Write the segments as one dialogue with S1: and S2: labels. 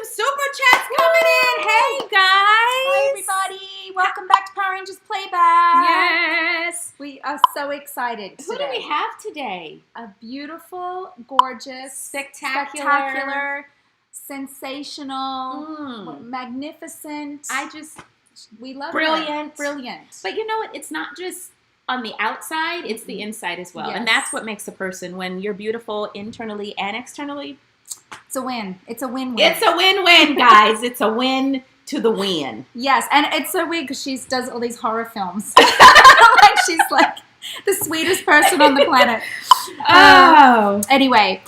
S1: some super chats coming in. Hey, guys.
S2: Hi, everybody. Welcome back to Power Rangers Playback.
S1: Yes.
S2: We are so excited today.
S1: Who do we have today?
S2: A beautiful, gorgeous, spectacular, sensational, magnificent. We love
S1: Brilliant.
S2: her. Brilliant.
S1: But you know what? It's not just on the outside, it's the inside as well.
S2: Yes.
S1: And that's what makes a person when you're beautiful internally and externally.
S2: It's a win. It's a win-win.
S1: It's a win-win, guys. It's a win to the win.
S2: Yes, and it's so weird because she does all these horror films. Like she's like the sweetest person on the planet. Anyway,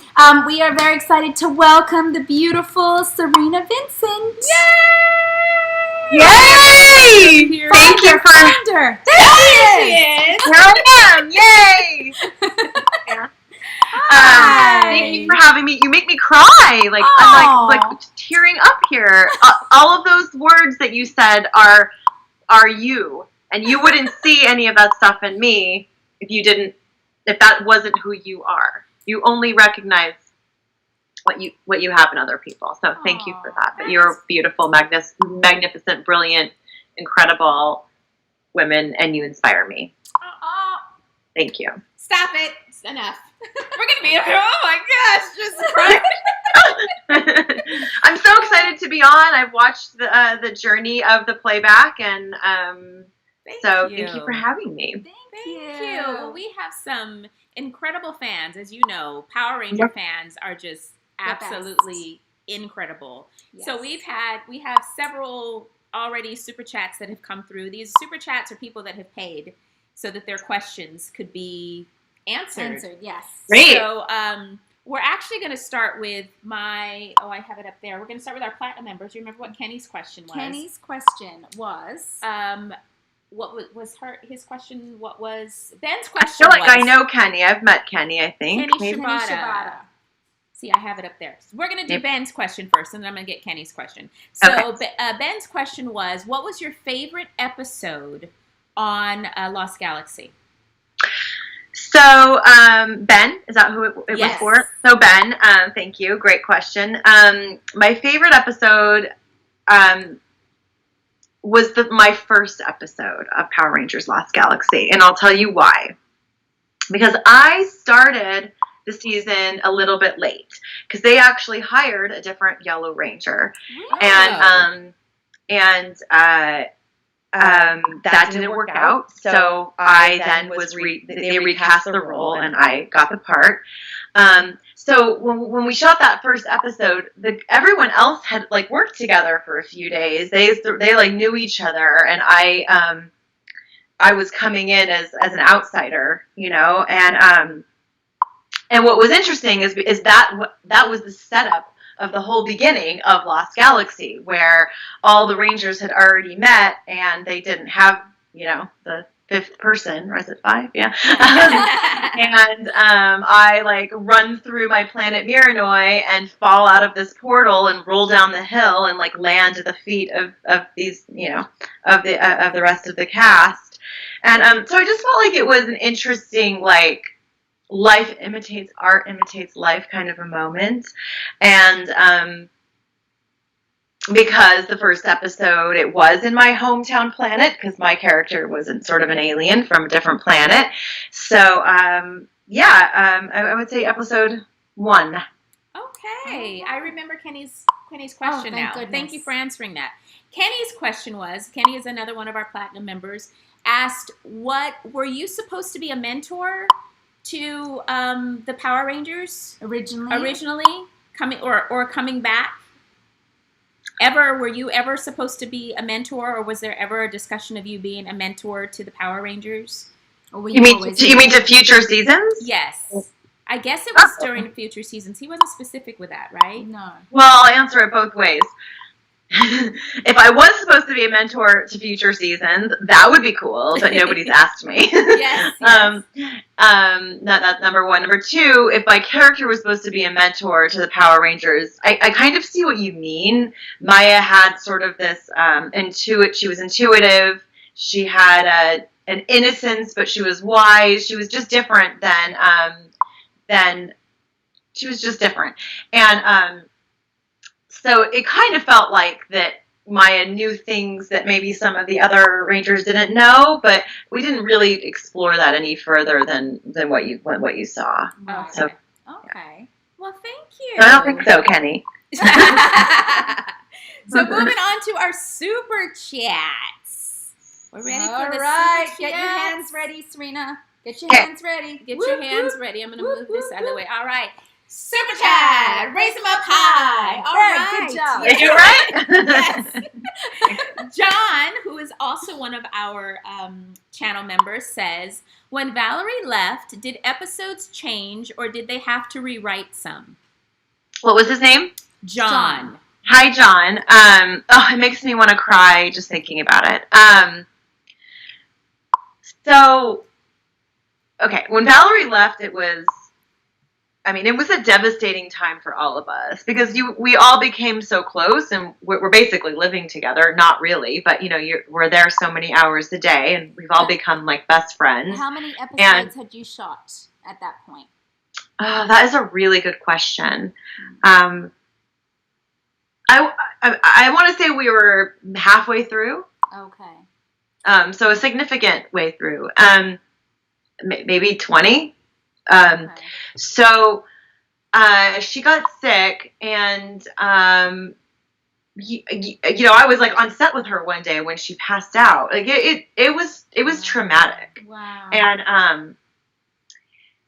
S2: we are very excited to welcome the beautiful Cerina Vincent.
S3: Yay! Yay! Thank you for
S2: her.
S1: There she is.
S3: Here I am. Yay! Yeah. Thank you for having me. You make me cry. Like I'm like tearing up here. All of those words that you said are you, and you wouldn't see any of that stuff in me if that wasn't who you are. You only recognize what you have in other people. So thank you for that. But you're beautiful, magnificent, brilliant, incredible women, and you inspire me. Thank you.
S1: Stop it. It's enough. We're going to be, oh my gosh, just crying.
S3: I'm so excited to be on. I've watched the journey of the playback, and thank you for having me.
S1: Thank you. Well, we have some incredible fans. As you know, Power Ranger fans are just absolutely incredible. Yes. So we have several already super chats that have come through. These super chats are people that have paid so that their questions could be answered,
S2: yes.
S3: Great.
S1: So we're actually going to start with I have it up there. We're going to start with our platinum members. Do you remember what Kenny's question was?
S2: Kenny's question was...
S1: what was his question? What was Ben's question?
S3: I feel like I know Kenny. I've met Kenny, I think.
S1: Kenny Shibata. See, I have it up there. So we're going to do Ben's question first, and then I'm going to get Kenny's question. So Ben's question was, what was your favorite episode on Lost Galaxy?
S3: So, Ben, is that who it was for? So, Ben, thank you. Great question. My favorite episode was my first episode of Power Rangers Lost Galaxy, and I'll tell you why. Because I started the season a little bit late, because they actually hired a different Yellow Ranger, and that didn't work out. So I then they recast the role, and I got the part. So when we shot that first episode, everyone else had like worked together for a few days. They like knew each other, and I was coming in as an outsider, you know, and what was interesting is that was the setup of the whole beginning of Lost Galaxy, where all the Rangers had already met, and they didn't have, you know, the fifth person, or is it 5? Yeah. And I like run through my planet Miranoi and fall out of this portal and roll down the hill and like land at the feet of these, you know, of the rest of the cast. And so I just felt like it was an interesting, like, life imitates art, imitates life kind of a moment. And because the first episode, it was in my hometown planet, because my character was sort of an alien from a different planet. So, I would say episode 1.
S1: Okay. I remember Kenny's question now.
S2: Goodness.
S1: Thank you for answering that. Kenny's question was, Kenny is another one of our platinum members, asked, were you supposed to be a mentor to the Power Rangers originally coming back? Were you ever supposed to be a mentor, or was there ever a discussion of you being a mentor to the Power Rangers?
S3: Or you mean to future seasons?
S1: Yes. I guess it was during future seasons. He wasn't specific with that, right?
S2: No.
S3: Well, I'll answer it both ways. If I was supposed to be a mentor to future seasons, that would be cool, but nobody's asked me.
S1: Yes.
S3: That's number 1. Number 2, if my character was supposed to be a mentor to the Power Rangers, I kind of see what you mean. Maya had sort of this she was intuitive. She had an innocence, but she was wise. She was just different than she was just different. And So it kind of felt like that Maya knew things that maybe some of the other Rangers didn't know, but we didn't really explore that any further than what you saw.
S2: Right.
S3: So,
S2: Okay.
S1: Well, thank you.
S3: I don't think so, Kenny.
S1: So moving on to our super chats. We're ready for the
S2: right.
S1: super chats.
S2: Get your hands ready, Cerina. Get your hands ready.
S1: Get your hands ready. I'm going to move this out of the way. All right. Super chat. Raise them up high. All right.
S2: Good job.
S3: Did you right?
S1: Yes. John, who is also one of our channel members, says, when Valerie left, did episodes change or did they have to rewrite some?
S3: What was his name?
S1: John.
S3: Hi, John. It makes me want to cry just thinking about it. So, okay, when Valerie left, it was a devastating time for all of us because we all became so close and we're basically living together. Not really, but we're there so many hours a day and we've all become like best friends.
S2: How many episodes had you shot at that point?
S3: That is a really good question. I want to say we were halfway through.
S2: Okay.
S3: So a significant way through. Maybe 20.
S2: Okay.
S3: So she got sick, and I was like on set with her one day when she passed out. Like it was traumatic.
S2: Wow.
S3: And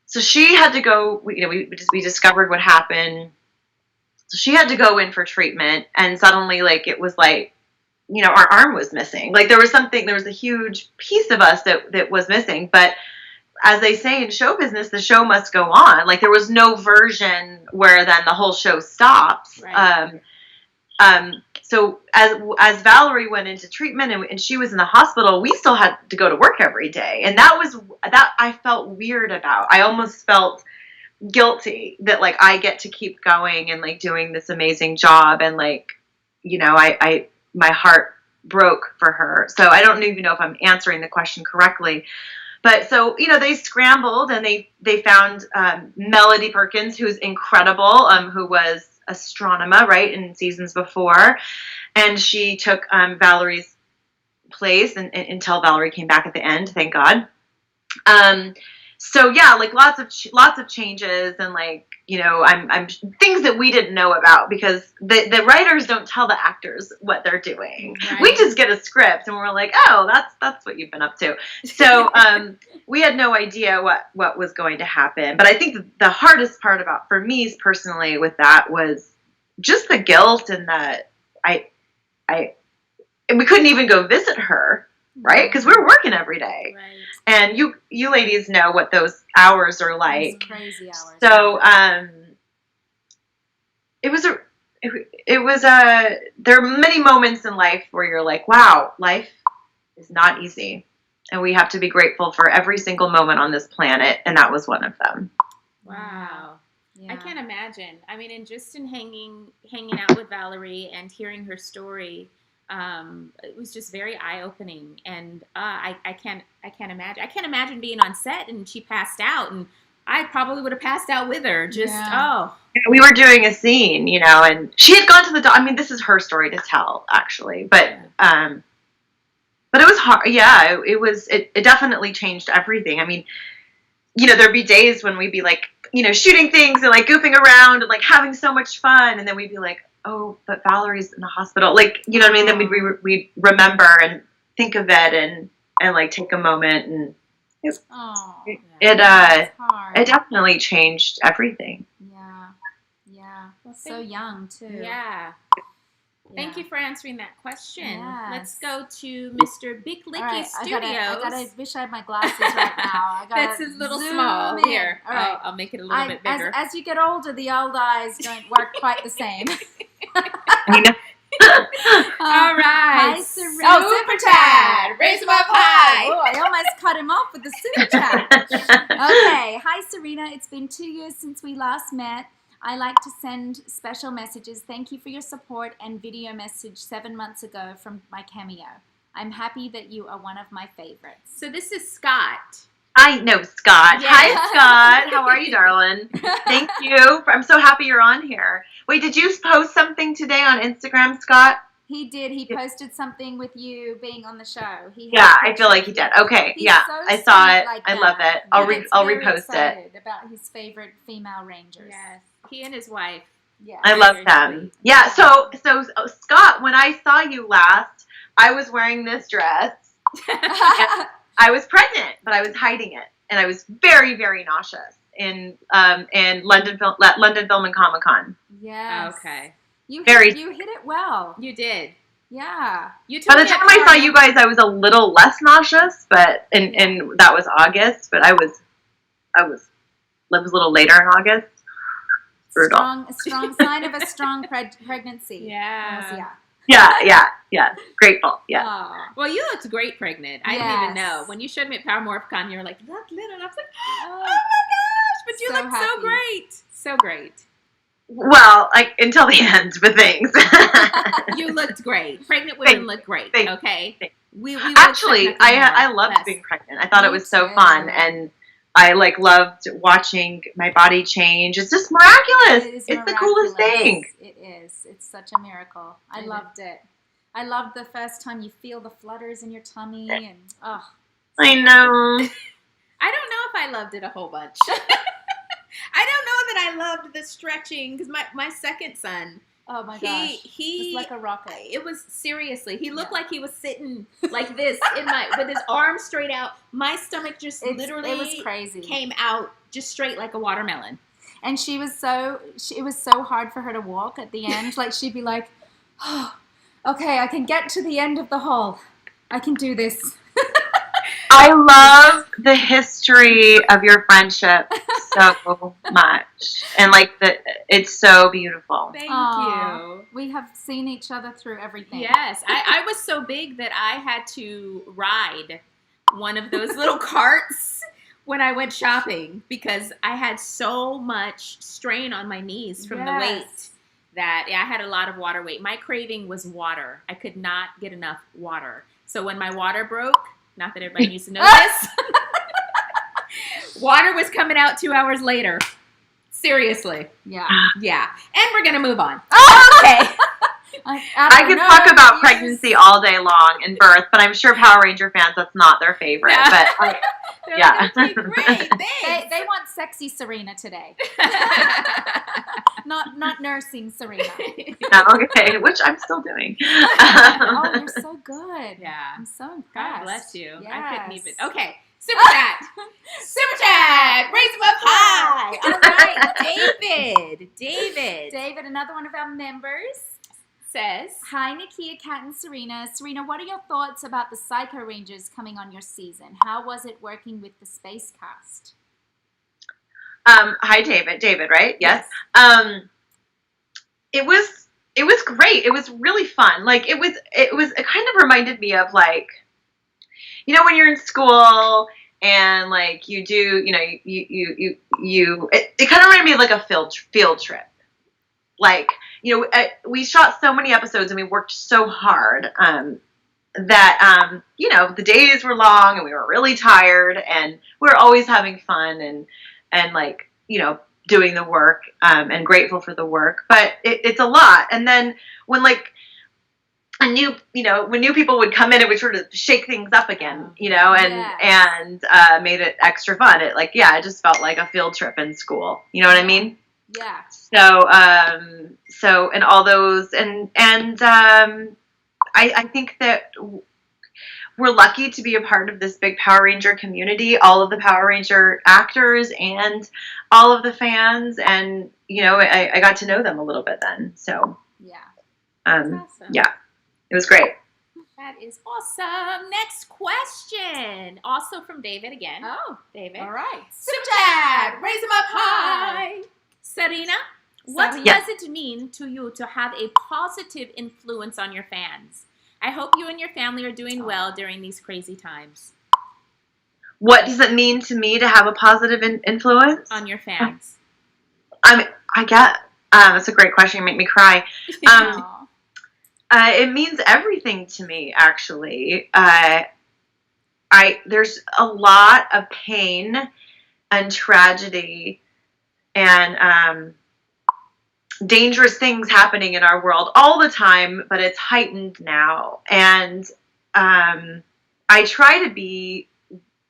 S3: so she had to go. We discovered what happened. So she had to go in for treatment, and suddenly, like, it was like, our arm was missing. Like, there was a huge piece of us that was missing. But as they say in show business, the show must go on. Like, there was no version where then the whole show stops.
S1: Right.
S3: So as Valerie went into treatment and she was in the hospital, we still had to go to work every day. And that I felt weird about. I almost felt guilty that like I get to keep going and like doing this amazing job, and like I my heart broke for her. So I don't even know if I'm answering the question correctly, but so they scrambled and they found Melody Perkins, who's incredible, who was Astronema right in seasons before, and she took Valerie's place and until Valerie came back at the end, thank God. So yeah, like lots of changes and like, I'm things that we didn't know about because the writers don't tell the actors what they're doing. Right. We just get a script and we're like, oh, that's what you've been up to. So we had no idea what was going to happen. But I think the hardest part for me personally with that was just the guilt and that we couldn't even go visit her. Right? Because we were working every day.
S1: Right.
S3: And you ladies know what those hours are like.
S2: Those crazy hours.
S3: So, there are many moments in life where you're like, wow, life is not easy. And we have to be grateful for every single moment on this planet. And that was one of them.
S1: Wow.
S2: Yeah.
S1: I can't imagine. I mean, and just in hanging out with Valerie and hearing her story, it was just very eye-opening, and I can't imagine. I can't imagine being on set and she passed out, and I probably would have passed out with her.
S3: We were doing a scene, and she had gone to the. I mean, this is her story to tell, actually, but it was hard. Yeah, it was. It definitely changed everything. I mean, there'd be days when we'd be like, shooting things and like goofing around and like having so much fun, and then we'd be like, oh, but Valerie's in the hospital. Like, you know what I mean? Then we'd remember and think of it and like take a moment, and it definitely changed everything.
S2: Yeah. Well, so young too.
S1: Yeah. Thank you for answering that question.
S2: Yes.
S1: Let's go to Mr. Big Licky Studios.
S2: I wish I had my glasses right now.
S1: That's his little small.
S2: In.
S1: Here,
S2: all right.
S1: I'll make it a little bit bigger.
S2: As you get older, the old eyes don't work quite the same.
S1: All right.
S2: Hi, Cerina.
S1: Super chat. Raise him up high.
S2: Oh, I almost cut him off with the super chat. Okay. Hi, Cerina. It's been 2 years since we last met. I like to send special messages. Thank you for your support and video message 7 months ago from my cameo. I'm happy that you are one of my favorites.
S1: So this is Scott.
S3: I know Scott.
S1: Yeah.
S3: Hi, Scott. How are you, darling? Thank you. I'm so happy you're on here. Wait, did you post something today on Instagram, Scott?
S2: He did. He posted something with you being on the show.
S3: Yeah, I feel like he did. Okay,
S2: He's
S3: yeah,
S2: so
S3: I saw
S2: sweet
S3: it.
S2: like
S3: I
S2: that.
S3: love it. I'll repost it.
S2: About his favorite female rangers.
S1: Yes, he and his wife.
S2: Yeah.
S3: I love
S1: Very
S3: them.
S1: sweet.
S3: Yeah. So Scott, when I saw you last, I was wearing this dress. I was pregnant, but I was hiding it, and I was very, very nauseous in London Film and Comic Con.
S2: Yes.
S1: Okay.
S2: You
S3: Very-
S2: hit it well.
S1: You did.
S2: Yeah.
S1: You
S3: By
S1: told
S3: the
S1: me
S3: time
S1: at
S3: I saw
S1: Florida-
S3: you guys, I was a little less nauseous, but and that was August. But I was a little later in August. Brutal.
S2: A strong sign of a strong pregnancy.
S1: Yeah.
S3: Yeah. Grateful. Yeah.
S2: Aw.
S1: Well, you looked great pregnant. I didn't even know.
S2: Yes.
S1: When you showed me at Power MorphCon, you were like, look, little. And I was like, oh
S2: Oh.
S1: my gosh. But you
S2: So
S1: looked so
S2: happy.
S1: great. So great.
S3: Well, like until the end, but thanks.
S1: You looked great. Pregnant women
S3: Thank-
S1: look great.
S3: thank-
S1: Okay.
S3: thank-
S1: We would
S3: Actually,
S1: expect nothing
S3: I
S1: more,
S3: loved
S1: less.
S3: being pregnant. I thought it
S2: Me
S3: was so
S2: too.
S3: fun, and I loved watching my body change. It's just miraculous.
S2: It is
S3: It's the coolest
S2: miraculous.
S3: thing.
S2: It is. It's such a miracle. I
S1: It
S2: loved it. I loved the first time you feel the flutters in your tummy and
S3: I know.
S1: I don't know if I loved it a whole bunch. I don't know that I loved the stretching because my second son,
S2: oh my gosh,
S1: he
S2: it's like a rocket.
S1: it was seriously. He looked
S2: Yeah.
S1: like he was sitting like this with his arms straight out. My stomach just literally
S2: it was crazy.
S1: came out just straight like a watermelon.
S2: And it was so hard for her to walk at the end. Like she'd be like, oh, okay, I can get to the end of the hall. I can do this.
S3: I love the history of your friendship so much, and it's so beautiful.
S1: Thank
S2: Aw.
S1: you.
S2: We have seen each other through everything.
S1: Yes, I was so big that I had to ride one of those little carts when I went shopping because I had so much strain on my knees from the
S2: Yes.
S1: weight that I had a lot of water weight. My craving was water. I could not get enough water. So when my water broke, not that everybody needs to know this, water was coming out 2 hours later. Seriously.
S2: Yeah.
S1: Yeah. And we're going to move on.
S3: Okay. I could talk about pregnancy all day long and birth, but I'm sure Power Ranger fans, that's not their favorite.
S1: Yeah.
S3: But
S1: They're
S3: Yeah.
S1: like, okay, great, thanks.
S2: They want sexy Cerina today, not nursing Cerina.
S3: okay, which I'm still doing.
S2: Oh, you're so good.
S1: Yeah.
S2: I'm so impressed.
S1: God bless you. I
S2: Yes.
S1: couldn't even. Okay. Super chat. Super chat. Raise them up high. All right. David
S2: David, another one of our members,
S1: says,
S2: hi, Nakia, Kat, and Cerina. Cerina, what are your thoughts about the Psycho Rangers coming on your season? How was it working with the Space Cast?
S3: Hi, David. David, right? Yes. It was great. It was really fun. It kind of reminded me of when you're in school and you do, it kind of reminded me of a field trip. We shot so many episodes and we worked so hard that the days were long and we were really tired and we were always having fun and doing the work and grateful for the work, but it's a lot. And then when when new people would come in, it would sort of shake things up again, and made it extra fun. It just felt like a field trip in school. You know what I mean?
S2: Yeah.
S3: So and all those and I think that we're lucky to be a part of this big Power Ranger community, all of the Power Ranger actors and all of the fans, and I got to know them a little bit then. So
S2: Yeah.
S1: That's awesome.
S3: yeah, it was great.
S1: That is awesome. Next question. Also from David again.
S2: Oh,
S1: David.
S2: all right.
S1: Super chat. Raise them up high. Cerina, what
S2: Cerina.
S1: does it mean to you to have a positive influence on your fans? I hope you and your family are doing well during these crazy times.
S3: What does it mean to me to have a positive influence
S1: On your fans.
S3: I get that's a great question. You make me cry. It means everything to me, actually. I there's a lot of pain and tragedy and dangerous things happening in our world all the time, but it's heightened now. And I try to be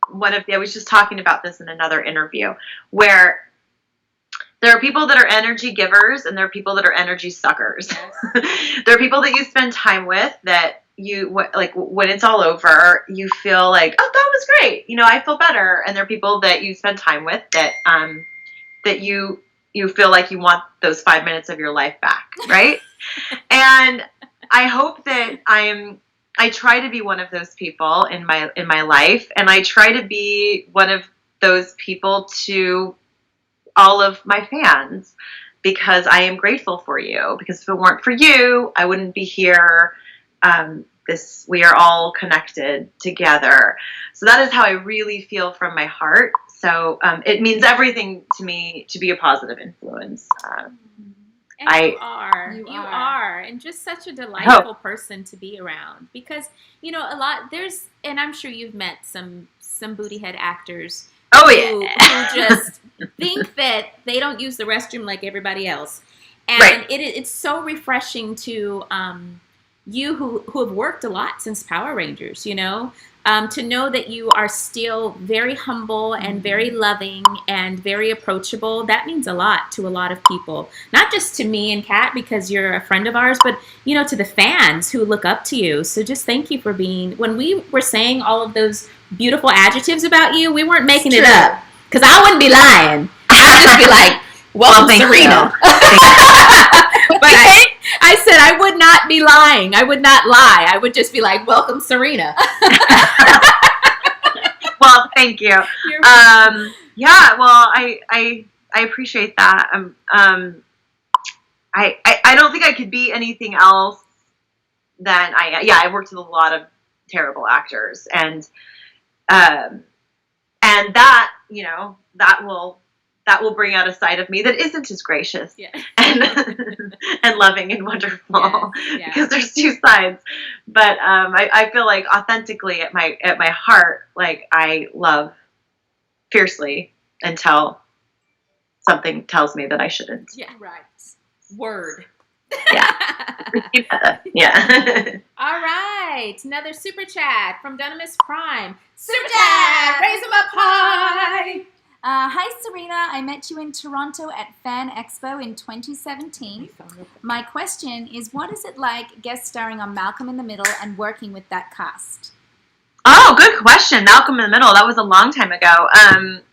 S3: I was just talking about this in another interview, where there are people that are energy givers and there are people that are energy suckers. Yes. There are people that you spend time with that when it's all over, you feel like, oh, that was great. I feel better. And there are people that you spend time with that you feel like you want those 5 minutes of your life back. Right. And I hope that I try to be one of those people in my life, and I try to be one of those people to all of my fans, because I am grateful for you, because if it weren't for you, I wouldn't be here. We are all connected together. So that is how I really feel from my heart. So it means everything to me to be a positive influence.
S1: And you are, and just such a delightful person to be around, because and I'm sure you've met some booty head actors.
S3: Oh yeah,
S1: who just think that they don't use the restroom like everybody else, and
S3: right.
S1: It's so refreshing to you who have worked a lot since Power Rangers, to know that you are still very humble and very loving and very approachable. That means a lot to a lot of people, not just to me and Kat, because you're a friend of ours, but to the fans who look up to you. So just thank you for when we were saying all of those beautiful adjectives about you, we weren't making it up, because I wouldn't be lying. I'd just be like, welcome, Cerina. But I said I would not be lying. I would not lie. I would just be like, welcome, Cerina.
S3: Well, thank you. Yeah, well, I appreciate that. I don't think I could be anything else than I worked with a lot of terrible actors, and that that will bring out a side of me that isn't as gracious and loving and wonderful, because there's two sides. But I feel like authentically at my heart, like I love fiercely until something tells me that I shouldn't.
S1: Yeah, right. Word.
S3: Yeah. Yeah.
S1: All right. Another super chat from Dunamis Prime. Super chat! Raise them up high!
S2: Hi, Cerina. I met you in Toronto at Fan Expo in 2017. My question is, what is it like guest starring on Malcolm in the Middle and working with that cast?
S3: Oh, good question. Malcolm in the Middle. That was a long time ago.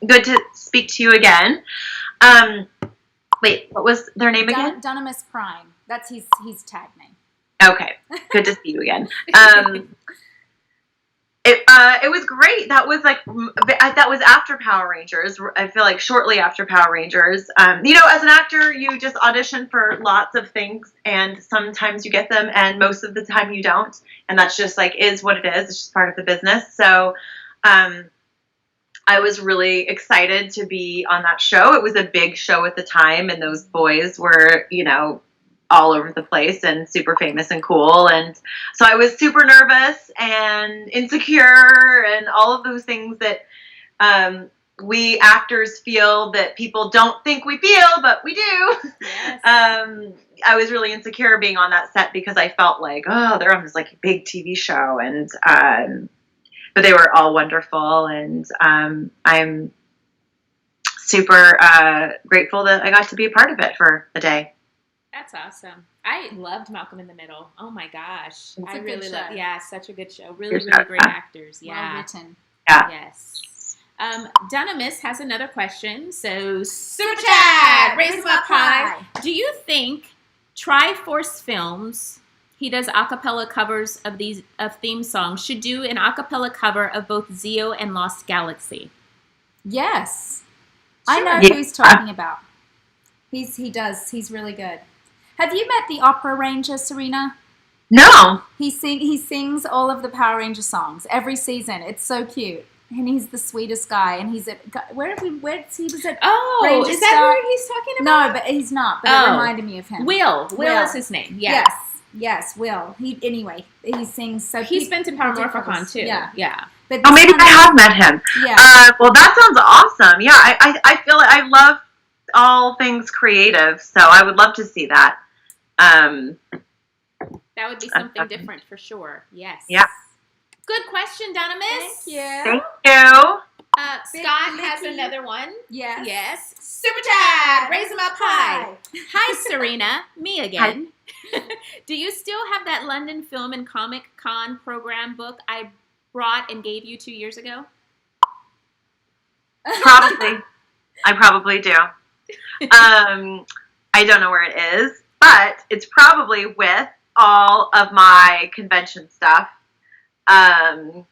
S3: Good to speak to you again. Wait, what was their name again?
S2: Dunamis Prime. That's his tag name.
S3: Okay. Good to see you again. It was great. That was after Power Rangers. I feel like shortly after Power Rangers. As an actor, you just audition for lots of things, and sometimes you get them, and most of the time you don't. And that's just is what it is. It's just part of the business. So, I was really excited to be on that show. It was a big show at the time, and those boys were, all over the place and super famous and cool. And so I was super nervous and insecure and all of those things that we actors feel that people don't think we feel, but we do.
S1: Yes.
S3: I was really insecure being on that set because I felt like, oh, they're on this big TV show. And but they were all wonderful, and I'm super grateful that I got to be a part of it for a day.
S1: That's awesome. I loved Malcolm in the Middle. Oh my gosh. I really loved such a good show. Really, really great actors. Yeah.
S2: Well written.
S3: Yeah.
S1: Yes. Dunamis has another question. So, super chat! Raise them up high. Do you think Triforce Films, he does a cappella covers of theme songs, should do an a cappella cover of both Zeo and Lost Galaxy?
S2: Yes.
S1: Sure.
S2: I know who he's talking about. He does. He's really good. Have you met the Opera Ranger, Cerina?
S3: No.
S2: He sings all of the Power Ranger songs every season. It's so cute. And he's the sweetest guy. And he's at where he was at.
S1: Oh,
S2: Ranger
S1: is that
S2: Star.
S1: who he's talking about?
S2: No, but he's not. But it reminded me of him.
S1: Will is his name. Yeah.
S2: Yes. Yes, Will. He sings so.
S1: He's been to Power Morphicon too. Yeah.
S2: But
S3: Oh, maybe I have met him.
S2: Yeah.
S3: Well, that sounds awesome. Yeah, I feel like I love all things creative, so I would love to see that.
S1: That would be something different for sure. Yes.
S3: Yeah.
S1: Good question, Donna Miss.
S2: Thank you.
S3: Thank you.
S1: Scott has another one.
S2: Yes.
S1: Yes. Super chat. Raise them up high. Hi, Cerina. Me again. Do you still have that London Film and Comic Con program book I brought and gave you 2 years ago?
S3: Probably. I probably do. I don't know where it is, but it's probably with all of my convention stuff. However,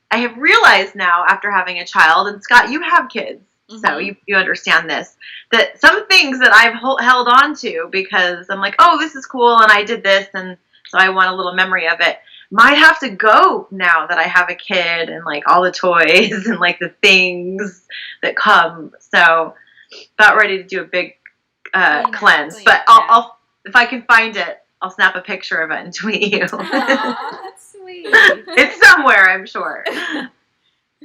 S3: I have realized now after having a child, and Scott, you have kids, so you understand this, that some things that I've held on to because I'm like, oh, this is cool, and I did this, and so I want a little memory of it, might have to go now that I have a kid and like all the toys and like the things that come. So about ready to do a big cleanse, but I'll if I can find it, I'll snap a picture of it and tweet you.
S1: Aww, that's sweet.
S3: It's somewhere, I'm sure.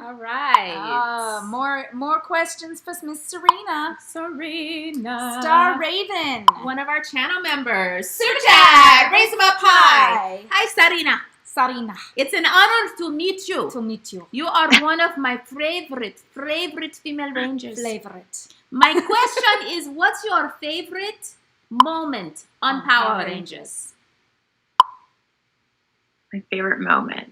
S1: All right.
S2: More questions for Miss Cerina.
S1: Cerina.
S2: Star Raven.
S1: One of our channel members. Super chat. Raise them up high. Hi, Cerina.
S2: Sarina.
S1: It's an honor to meet you.
S2: To meet you.
S1: You are one of my favorite female rangers.
S2: Favorite.
S1: My question is, what's your favorite moment on Power Rangers?
S3: My favorite moment.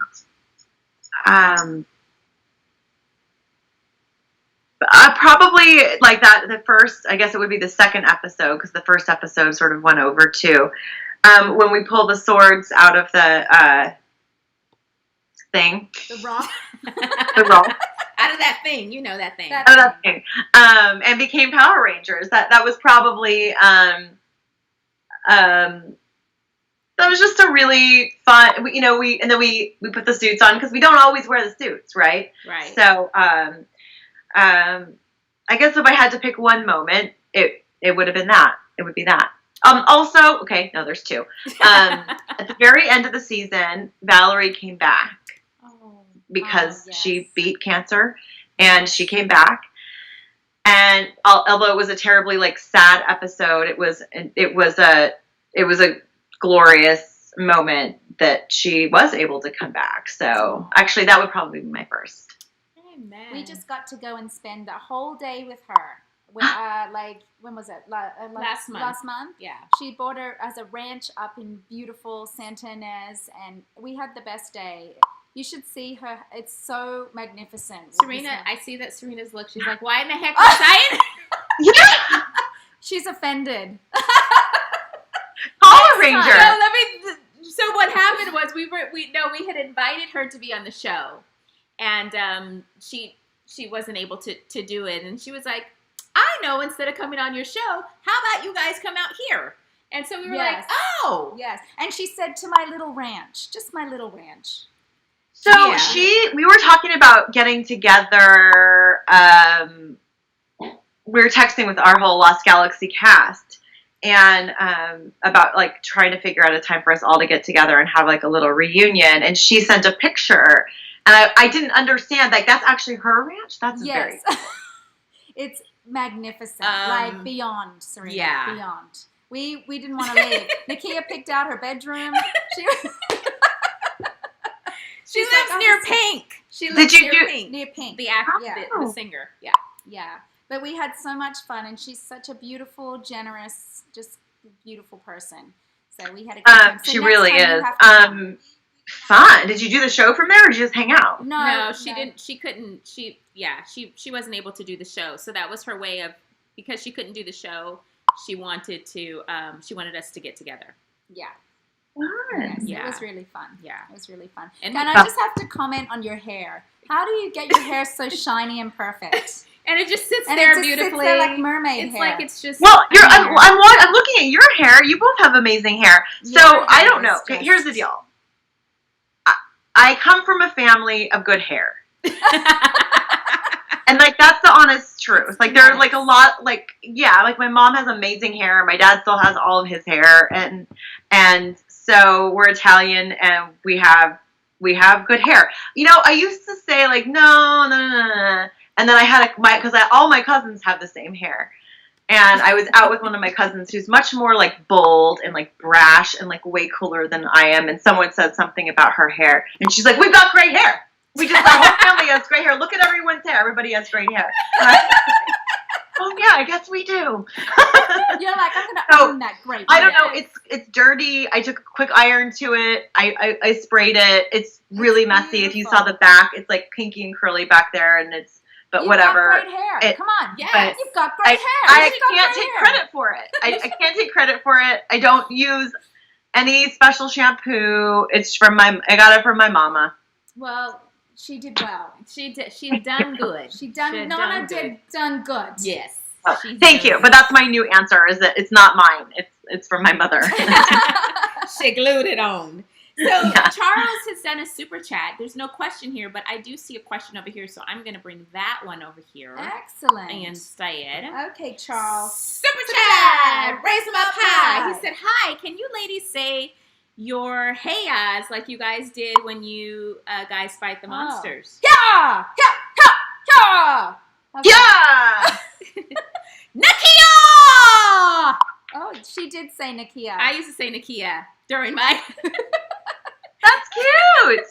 S3: Probably like that. The first, I guess it would be the second episode because the first episode sort of went over too. When we pulled the swords out of the thing.
S2: The rock.
S3: The rock.
S1: Out of that thing, you know that thing.
S3: That thing. And became Power Rangers. That was probably that was just a really fun. We put the suits on because we don't always wear the suits, right?
S1: Right.
S3: So I guess if I had to pick one moment, it would have been that. It would be that. Also, okay, no, there's two. At the very end of the season, Valerie came back because she beat cancer, and she came back. And although it was a terribly sad episode, it was a glorious moment that she was able to come back. So actually, that would probably be my first.
S1: Amen.
S2: We just got to go and spend a whole day with her. When was it?
S1: Last month.
S2: Last month?
S1: Yeah.
S2: She bought her as a ranch up in beautiful Santa Ynez, and we had the best day. You should see her. It's so magnificent.
S1: Serena, I see that Serena's look. She's like, why in the heck was I in?
S3: Yeah.
S2: She's offended.
S3: Power Ranger.
S1: So what happened was we had invited her to be on the show, and she wasn't able to do it, and she was like, I know, instead of coming on your show, how about you guys come out here? And so we were like, oh,
S2: yes. And she said, to my little ranch, just my little ranch.
S3: So we were talking about getting together. We were texting with our whole Lost Galaxy cast, and about trying to figure out a time for us all to get together and have a little reunion. And she sent a picture, and I didn't understand that's actually her ranch. That's very cool.
S2: It's magnificent, beyond, Serena.
S1: Yeah,
S2: beyond. We didn't want to leave. Nakia picked out her bedroom.
S1: She lives near Pink. She lives near Pink. The actor, the singer. Yeah.
S2: Yeah. But we had so much fun, and she's such a beautiful, generous, just beautiful person. So we had a good time. So
S3: she really is. Fun. Did you do the show from there, or did you just hang out?
S1: No, she didn't. She couldn't. She wasn't able to do the show. So that was her way of, because she couldn't do the show, she wanted to. She wanted us to get together.
S2: Yeah.
S3: Yes,
S2: it was really fun.
S1: Yeah,
S2: it was really fun.
S1: And
S2: I just have to comment on your hair. How do you get your hair so shiny and perfect?
S1: And it just sits there beautifully.
S2: Sits there like mermaid hair.
S1: Like it's just.
S3: Well, I'm looking at your hair. You both have amazing hair. So I don't know. Okay, here's the deal. I come from a family of good hair. And like that's the honest truth. Like there's like a lot like like my mom has amazing hair, my dad still has all of his hair, and so we're Italian and we have good hair. I used to say like no. And then I had all my cousins have the same hair. And I was out with one of my cousins who's much more like bold and like brash and like way cooler than I am, and someone said something about her hair and she's like, "We've got great hair. Our whole family has great hair. Look at everyone's hair. Everybody has great hair." Oh yeah, I guess we do.
S2: You're like, I'm gonna own that great.
S3: I don't know. It's dirty. I took a quick iron to it. I sprayed it. It's really messy. If you saw the back, it's like pinky and curly back there, and
S2: You've
S3: whatever.
S2: Got great hair. Come on,
S1: yes,
S2: you've got great hair.
S3: I can't take credit for it. I can't take credit for it. I don't use any special shampoo. I got it from my mama.
S2: Well, she did well.
S1: She's done good.
S2: Nana did done good.
S1: Yes.
S3: Oh, thank you. But that's my new answer. Is that it's not mine. It's from my mother.
S1: She glued it on. So Charles has done a super chat. There's no question here, but I do see a question over here, so I'm going to bring that one over here.
S2: Excellent.
S1: Instead.
S2: Okay, Charles.
S1: Super chat! Raise them up high. He said, "Hi, can you ladies say your hey-yas like you guys did when you guys fight the monsters?"
S2: Yeah! Okay.
S3: Yeah!
S1: Nakia!
S2: Oh, she did say Nakia.
S1: I used to say Nakia during my...
S3: That's cute!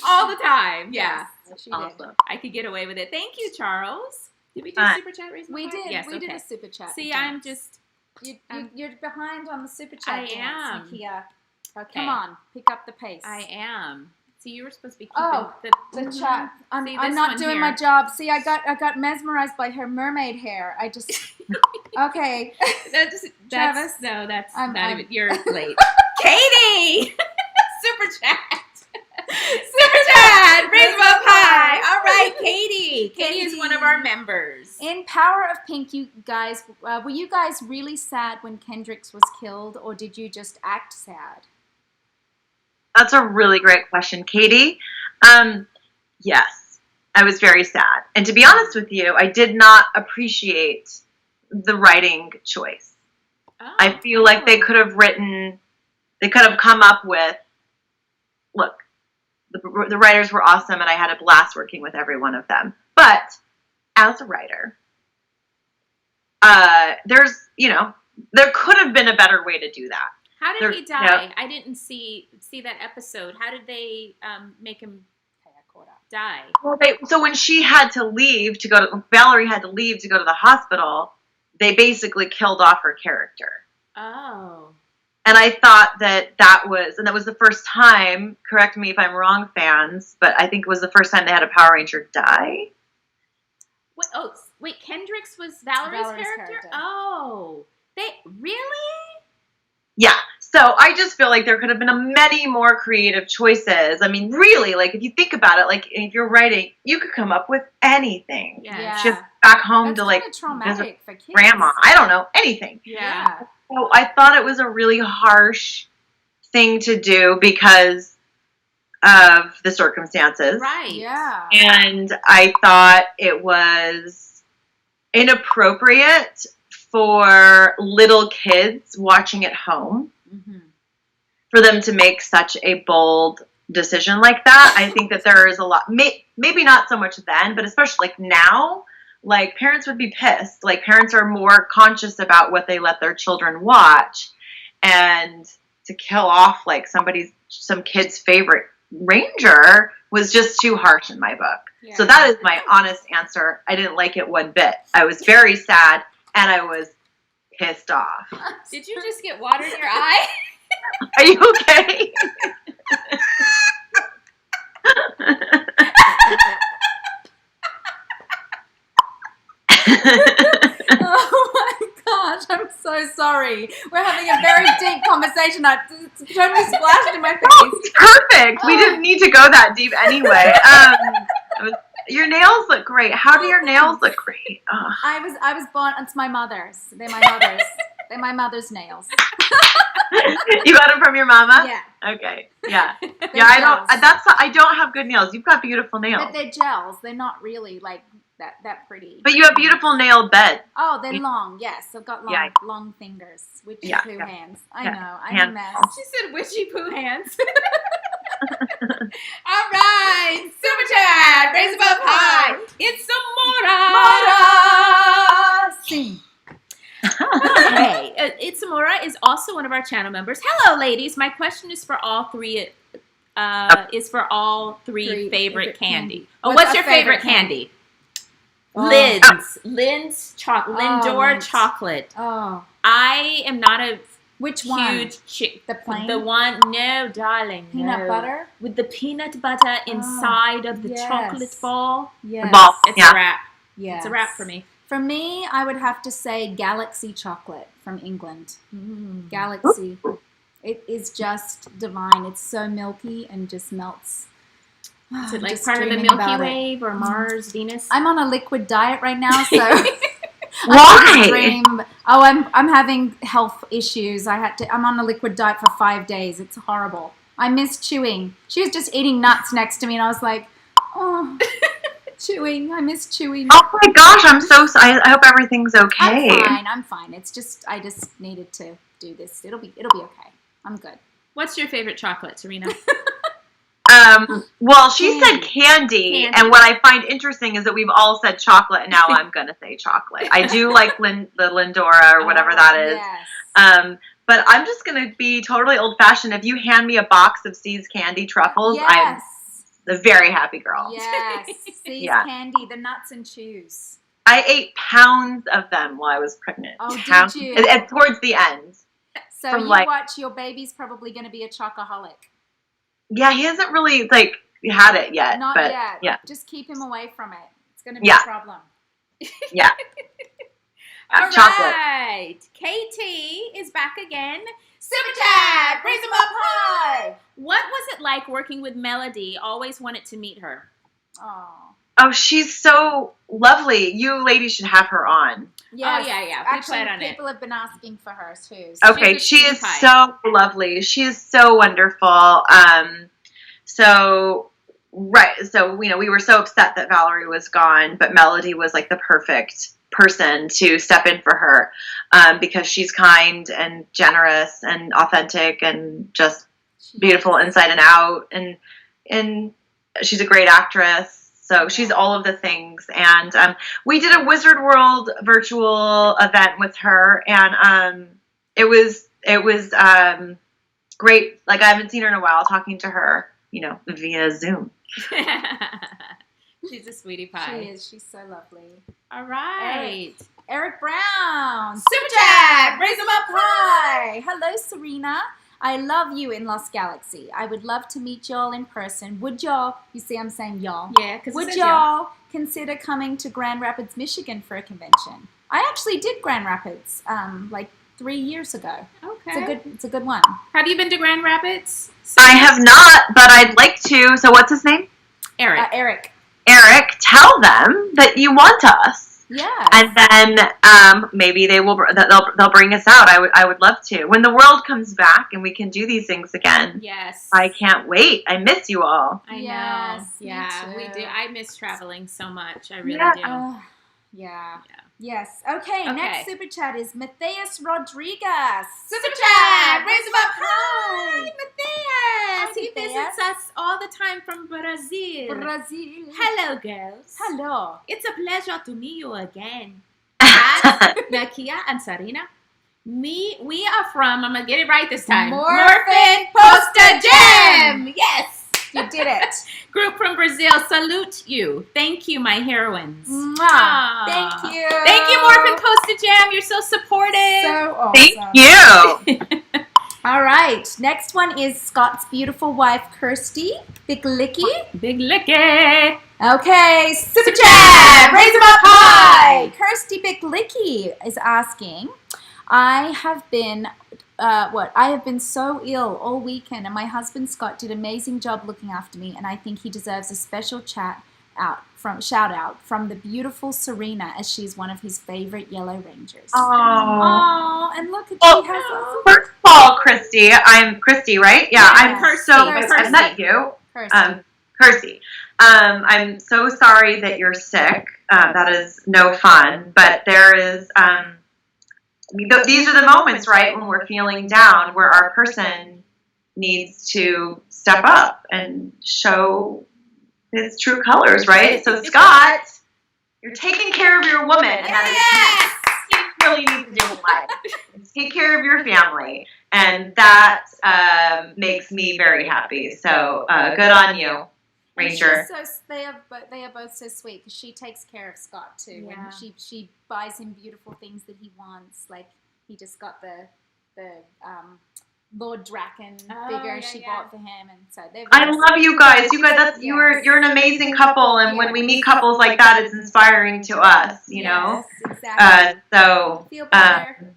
S1: all the time. Yeah.
S2: Yes, she
S3: Awesome.
S2: did.
S1: I could get away with it. Thank you, Charles. Did we do super chat?
S2: We did.
S1: Yes,
S2: we did a super chat.
S1: See,
S2: dance.
S1: I'm just...
S2: You're behind on the super chat.
S1: I
S2: dance,
S1: am.
S2: Nakia.
S1: Okay.
S2: Come on, pick up the pace.
S1: I am. See, you were supposed to be keeping
S2: the chat. I'm
S1: See,
S2: I'm
S1: this
S2: not
S1: one
S2: doing
S1: here.
S2: my job. See, I got mesmerized by her mermaid hair. I just okay. Travis?
S1: No, that's
S2: I'm-
S1: not
S2: I'm-
S1: even. You're late. Katie! Super chat. Super chat! Raise them up high. All right, Katie. Katie is one of our members.
S2: In Power of Pink, you guys were you guys really sad when Kendricks was killed, or did you just act sad?
S3: That's a really great question, Katie. Yes, I was very sad. And to be honest with you, I did not appreciate the writing choice.
S1: Oh.
S3: I feel like they could have come up with, look, the writers were awesome and I had a blast working with every one of them. But as a writer, there could have been a better way to do that.
S1: How did he die? I didn't see that episode. How did they make him die?
S3: Well, so when she had to leave Valerie had to leave to go to the hospital, they basically killed off her character.
S1: Oh.
S3: And I thought that was the first time, correct me if I'm wrong, fans, but I think it was the first time they had a Power Ranger die.
S1: Wait, Kendricks was Valerie's character? Oh. Really?
S3: Yeah. So I just feel like there could have been many more creative choices. I mean, really, like if you think about it, like if you're writing, you could come up with anything.
S1: Yeah.
S3: Just back home
S2: That's
S3: to like
S2: traumatic for kids.
S3: grandma. I don't know, anything.
S1: Yeah.
S3: So I thought it was a really harsh thing to do because of the circumstances.
S1: Right.
S2: Yeah.
S3: And I thought it was inappropriate for little kids watching at home for them to make such a bold decision like that. I think that there is a lot, maybe not so much then, but especially like now, like parents would be pissed. Like parents are more conscious about what they let their children watch, and to kill off like some kid's favorite ranger was just too harsh in my book.
S1: Yeah.
S3: So that is my honest answer. I didn't like it one bit. I was very sad and I was pissed off.
S1: Did you just get water in your eye?
S3: Are you okay?
S2: Oh my gosh, I'm so sorry. We're having a very deep conversation. It's totally splashed in my face.
S3: It's perfect. We didn't need to go that deep anyway. Your nails look great. How do your nails look great? Oh.
S2: I was born. It's my mother's. They're my mother's. They're my mother's nails.
S3: You got them from your mama?
S2: Yeah.
S3: Okay. Yeah.
S2: They're
S3: Yeah.
S2: gels.
S3: I don't have good nails. You've got beautiful nails.
S2: But they're gels. They're not really like that pretty.
S3: But you have beautiful nailed bed.
S2: Oh, they're long. Yes, I've got long fingers. Witchy poo hands. I know. I'm a mess.
S1: She said witchy poo hands. All right, super chat, raise them up high. It's Samora.
S2: Sing.
S1: Okay, Itzamora is also one of our channel members. Hello, ladies. My question is for all three. Favorite candy. Oh, what's your favorite candy? Lynn's chocolate. Lindor chocolate.
S2: Oh,
S1: I am not a
S2: which one?
S1: huge
S2: The plain?
S1: The one, no, darling.
S2: Peanut butter?
S1: With the peanut butter inside of the chocolate ball.
S2: Yes.
S3: The ball.
S1: It's a wrap.
S2: Yes.
S1: It's a wrap for me.
S2: For me, I would have to say Galaxy chocolate from England.
S1: Mm.
S2: Galaxy. It is just divine. It's so milky and just melts.
S1: Is it like
S2: Just
S1: part of the
S2: dreaming
S1: Milky
S2: about it.
S1: Way or Mars, Venus?
S2: I'm on a liquid diet right now, so
S3: Why?
S2: I'm having health issues. I'm on a liquid diet for 5 days. It's horrible. I miss chewing. She was just eating nuts next to me, and I was like, oh, chewing. I miss chewing.
S3: Oh my gosh, I'm so sorry. I hope everything's okay.
S2: I'm fine. It's just I just needed to do this. It'll be okay. I'm good.
S1: What's your favorite chocolate, Cerina?
S3: Well, she said candy, and what I find interesting is that we've all said chocolate, and now I'm going to say chocolate. I do like the Lindora or whatever that is.
S2: Yes.
S3: But I'm just going to be totally old-fashioned. If you hand me a box of See's candy truffles, I'm a very happy girl.
S2: Yes. See's candy, the nuts and chews.
S3: I ate pounds of them while I was pregnant.
S2: Oh,
S3: pounds.
S2: did you?
S3: And towards the end.
S2: So you watch, your baby's probably going to be a chocoholic.
S3: Yeah, he hasn't really, had it yet.
S2: Not
S3: but,
S2: yet.
S3: Yeah.
S2: Just keep him away from it. It's going to be a problem.
S3: Yeah.
S1: All
S3: chocolate.
S1: right. Katie is back again. Super chat! Raise them up high! What was it like working with Melody? Always wanted to meet her.
S3: Oh, she's so lovely. You ladies should have her on.
S2: Yes.
S1: Oh, yeah.
S2: Actually,
S1: plan on
S2: people have been asking for her, too.
S3: So. Okay, she is so lovely. She is so wonderful. So we were so upset that Valerie was gone, but Melody was like the perfect person to step in for her because she's kind and generous and authentic and just beautiful inside and out, and she's a great actress. So she's all of the things, and we did a Wizard World virtual event with her, and it was great. Like, I haven't seen her in a while. Talking to her, via Zoom.
S1: She's a sweetie pie.
S2: She is. She's so lovely.
S1: All right.
S2: Eric Brown.
S1: Super chat. Raise them up
S2: high. Hello, Cerina. I love you in Lost Galaxy. I would love to meet y'all in person. Would y'all, you see I'm saying y'all.
S1: Yeah, because
S2: would y'all consider coming to Grand Rapids, Michigan for a convention? I actually did Grand Rapids 3 years ago.
S1: Okay.
S2: It's a good one.
S1: Have you been to Grand Rapids?
S3: I have not, but I'd like to. So what's his name?
S1: Eric.
S3: Eric, tell them that you want us.
S2: Yeah.
S3: And then maybe they'll bring us out. I would love to. When the world comes back and we can do these things again.
S1: Yes.
S3: I can't wait. I miss you all.
S1: I know.
S2: Yes,
S1: Yeah,
S2: me
S1: we
S2: too.
S1: do. I miss traveling so much. I really do.
S2: Yeah. Yes. Okay, next super chat is Matthias Rodriguez.
S1: Super chat! Raise them up high! Matthias!
S2: Hi,
S1: He
S2: Matthias.
S1: visits us all the time from Brazil.
S2: Brazil.
S1: Hello, girls.
S2: Hello.
S1: It's a pleasure to meet you again. As Nakia and Cerina, we are from, I'm going to get it right this time,
S2: Morphin
S1: Posta Gem! Yes!
S2: You did it.
S1: Group from Brazil, salute you. Thank you, my heroines.
S2: Mwah. Thank you.
S1: Thank you, Morphin Posta Jam. You're so supportive.
S2: So awesome.
S3: Thank you.
S2: All right. Next one is Scott's beautiful wife, Kirsty Biglicky.
S1: Big licky.
S2: Okay. Super
S1: chat. Raise them up high.
S2: Kirsty Biglicky is asking, I have been so ill all weekend, and my husband Scott did an amazing job looking after me, and I think he deserves a special shout out from the beautiful Cerina, as she's one of his favorite Yellow Rangers.
S3: Oh,
S2: and look at she has us.
S3: First of all, Christy, I'm Christy, right? Yeah, I'm
S1: Kirsty.
S3: I've met you.
S2: Kirsty.
S3: Percy, I'm so sorry that you're sick. That is no fun, but there is, these are the moments, right, when we're feeling down, where our person needs to step up and show his true colors, right? So, Scott, you're taking care of your woman. And that is what you really need to do in life. Take care of your family. And that makes me very happy. So, good on you, Ranger.
S2: They are both so sweet because she takes care of Scott too, and she buys him beautiful things that he wants. Like he just got the Lord Draken figure she bought for him, and so
S3: I love you guys. You guys, you're an amazing couple, and when we meet couples like that, it's inspiring to us. You know,
S2: exactly.
S3: So
S2: feel better.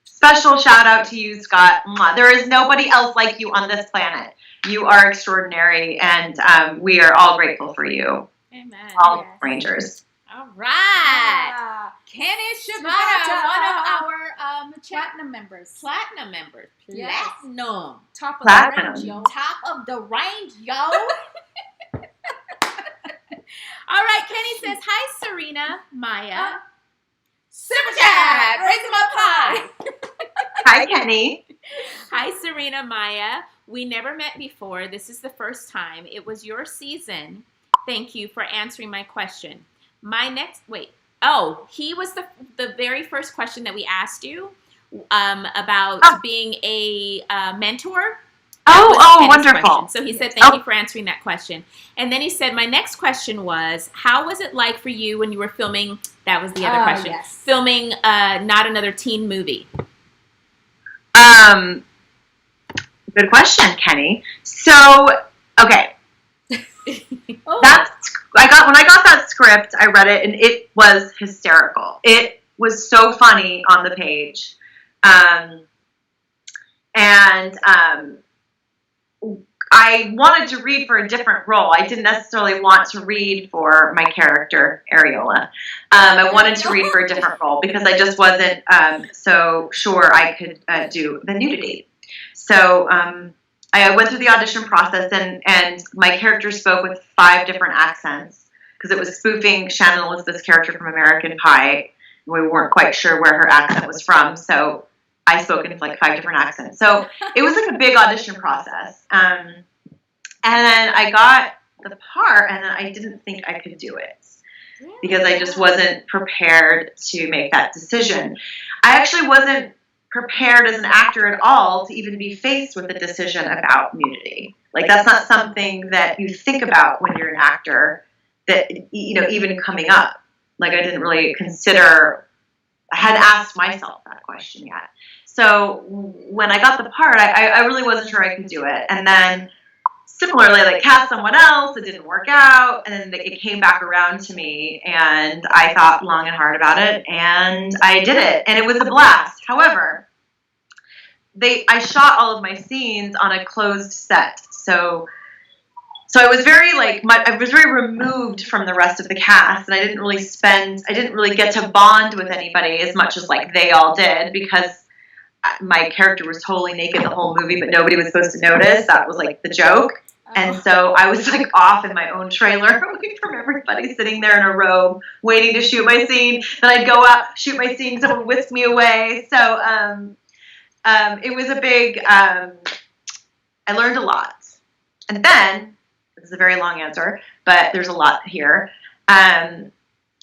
S3: Special shout out to you, Scott. There is nobody else like you on this planet. You are extraordinary, and we are all grateful for you.
S1: Amen.
S3: All Rangers.
S1: All right. Kenny Shibata, one of our
S2: platinum members.
S1: Platinum.
S2: Yes.
S1: Top of
S3: Platinum.
S1: the range, yo. Top of the range, yo. All right, Kenny says, hi, Cerina, Maya. Super chat, raise them up high.
S3: Hi, Kenny.
S1: Hi, Cerina, Maya. We never met before. This is the first time. It was your season. Thank you for answering my question. He was the very first question that we asked you about being a mentor.
S3: Oh, wonderful.
S1: Question. So he said, thank you for answering that question. And then he said, my next question was, how was it like for you when you were filming, that was the other question, filming Not Another Teen Movie?
S3: Good question, Kenny. So, okay. When I got that script, I read it, and it was hysterical. It was so funny on the page. I wanted to read for a different role. I didn't necessarily want to read for my character, Areola. I wanted to read for a different role because I just wasn't so sure I could do the nudity. So I went through the audition process, and my character spoke with 5 different accents because it was spoofing Shannon Elizabeth's character from American Pie. We weren't quite sure where her accent was from, so I spoke in like 5 different accents. So it was like a big audition process. And then I got the part, and then I didn't think I could do it because I just wasn't prepared to make that decision. I actually wasn't prepared as an actor at all to even be faced with a decision about nudity. Like, that's not something that you think about when you're an actor, that, even coming up. Like, I didn't really consider, I hadn't asked myself that question yet. So when I got the part, I really wasn't sure I could do it. And then similarly, like, cast someone else, it didn't work out, and then it came back around to me, and I thought long and hard about it, and I did it, and it was a blast. However, I shot all of my scenes on a closed set, so I was very removed from the rest of the cast, and I didn't really get to bond with anybody as much as like they all did, because my character was totally naked the whole movie, but nobody was supposed to notice. That was like the joke. And so I was like off in my own trailer, looking from everybody sitting there in a robe, waiting to shoot my scene. Then I'd go out, shoot my scene, someone would whisk me away. So it was a big, I learned a lot. And then, this is a very long answer, but there's a lot here. I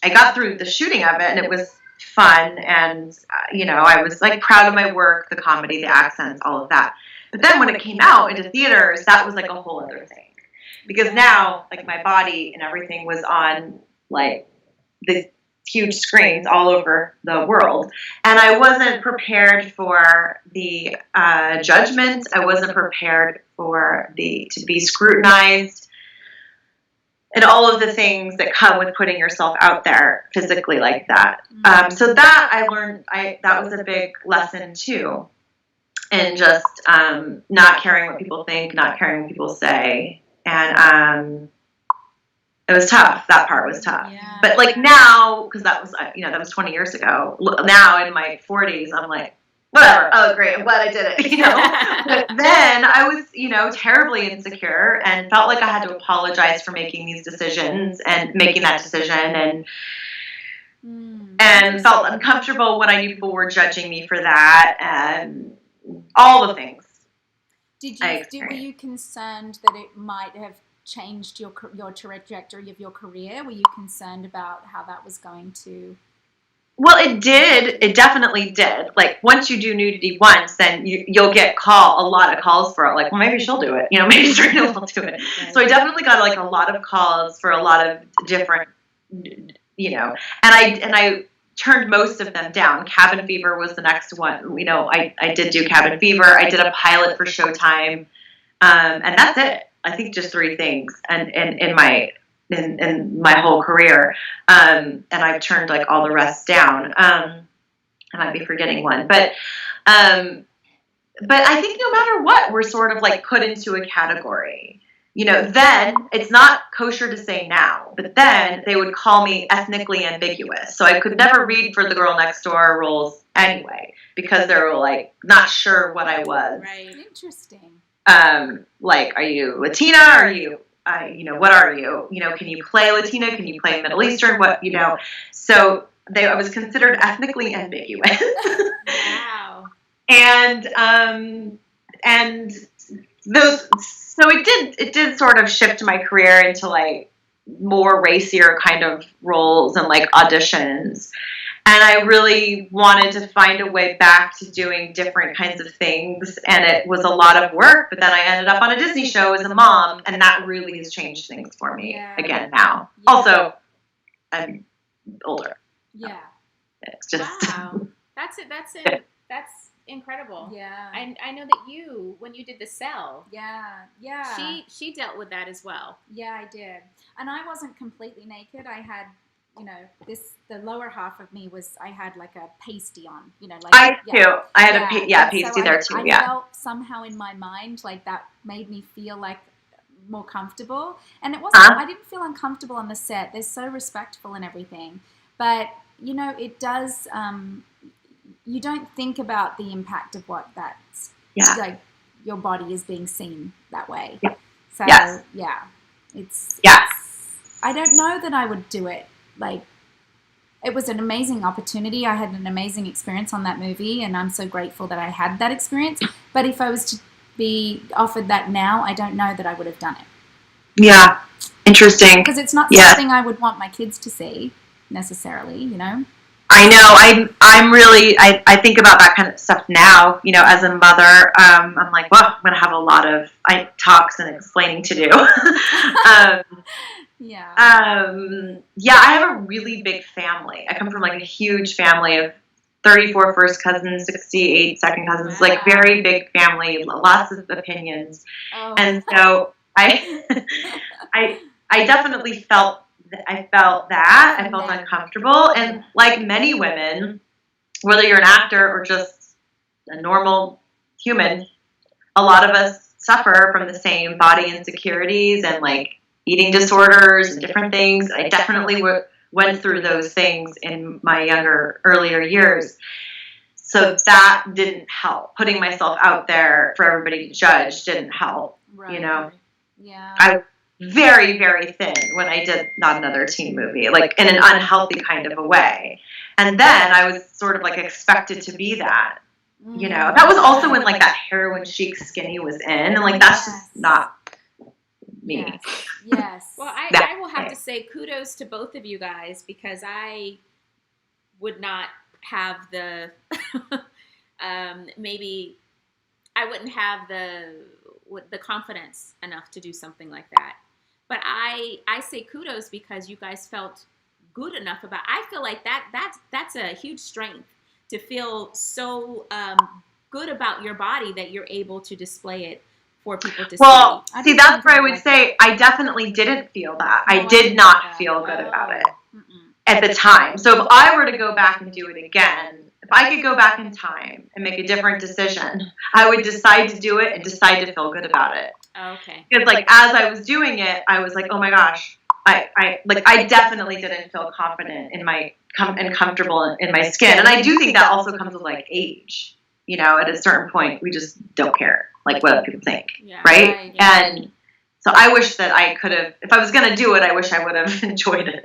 S3: got through the shooting of it, and it was fun, and I was like proud of my work, the comedy, the accents, all of that. But then when it came out into theaters, that was like a whole other thing, because now like my body and everything was on like the huge screens all over the world, and I wasn't prepared for the judgment. I wasn't prepared for to be scrutinized, and all of the things that come with putting yourself out there physically like that. So that I learned, that was a big lesson too. And just not caring what people think, not caring what people say. And it was tough. That part was tough. Yeah. But like now, because that was 20 years ago. Now in my 40s, I'm like, whatever. Oh, great. I'm glad I did it. But then I was, terribly insecure and felt like I had to apologize for making these decisions and making that decision and felt uncomfortable when I knew people were judging me for that and all the things.
S2: Were you concerned that it might have changed your trajectory of your career? Were you concerned about how that was going to?
S3: Well, it did. It definitely did. Like, once you do nudity once, then you'll get a lot of calls for it. Like, well, maybe she'll do it. Maybe Cerina will do it. So I definitely got like a lot of calls for a lot of different, and I turned most of them down. Cabin Fever was the next one. I did do Cabin Fever. I did a pilot for Showtime, and that's it. I think just 3 things, and in my whole career, and I've turned like all the rest down. I might be forgetting one, but I think no matter what, we're sort of like put into a category. Then it's not kosher to say now, but then they would call me ethnically ambiguous, so I could never read for the girl next door roles anyway because they were like not sure what I was.
S2: Right. Interesting.
S3: Like, are you Latina? Are you? What are you? Can you play Latina? Can you play Middle Eastern? What, So I was considered ethnically ambiguous.
S1: Wow.
S3: And so it did sort of shift my career into like more racier kind of roles and like auditions. And I really wanted to find a way back to doing different kinds of things. And it was a lot of work, but then I ended up on a Disney show as a mom, and that really has changed things for me again now. Yeah. Also, I'm older.
S2: Yeah.
S3: It's just...
S1: Wow. That's it. That's incredible.
S2: Yeah.
S1: I know that when you did The Cell.
S2: Yeah.
S1: She dealt with that as well.
S2: Yeah, I did. And I wasn't completely naked. I had... the lower half of me I had like a pasty on, like
S3: I too. I had a pasty there too.
S2: I felt somehow in my mind like that made me feel like more comfortable, and it wasn't. I didn't feel uncomfortable on the set. They're so respectful and everything, but it does. You don't think about the impact of what that's like. Your body is being seen that way.
S3: Yeah.
S2: So it's. I don't know that I would do it. Like, it was an amazing opportunity. I had an amazing experience on that movie, and I'm so grateful that I had that experience. But if I was to be offered that now, I don't know that I would have done it.
S3: Yeah, interesting.
S2: Because it's not something I would want my kids to see necessarily,
S3: I know. I'm really. I think about that kind of stuff now. As a mother, I'm like, well, I'm going to have a lot of talks and explaining to do.
S2: Yeah.
S3: I have a really big family. I come from like a huge family of 34 first cousins, 68 second cousins, like very big family, lots of opinions.
S2: Oh.
S3: And so I definitely felt that. I felt uncomfortable. And like many women, whether you're an actor or just a normal human, a lot of us suffer from the same body insecurities and like eating disorders and different things. I definitely went through those things in my earlier years. So that didn't help. Putting myself out there for everybody to judge didn't help.
S2: Right. Yeah.
S3: I was very, very thin when I did Not Another Teen Movie, like in an unhealthy kind of a way. And then I was sort of like expected to be that. That was also when like that heroin chic skinny was in, and like that's just not me.
S2: Yes.
S1: Well, I will have to say kudos to both of you guys, because I would not have the maybe I wouldn't have the confidence enough to do something like that. But I say kudos because you guys felt good enough about. I feel like that's a huge strength to feel so good about your body that you're able to display it for people to see.
S3: Well, see, that's where I would say I definitely didn't feel that. I did not feel good about it at the time. So if I were to go back and do it again, if I could go back in time and make a different decision, I would decide to do it and decide to feel good about it.
S1: Okay.
S3: Because like as I was doing it, I was like, oh my gosh, I definitely didn't feel confident in my and comfortable in my skin, and I do think that also comes with like age. you know, at a certain point, we just don't care, like, what other people think,
S1: Yeah.
S3: right?
S1: Yeah.
S3: And so I wish that I could have, if I was going to do it, I wish I would have enjoyed it.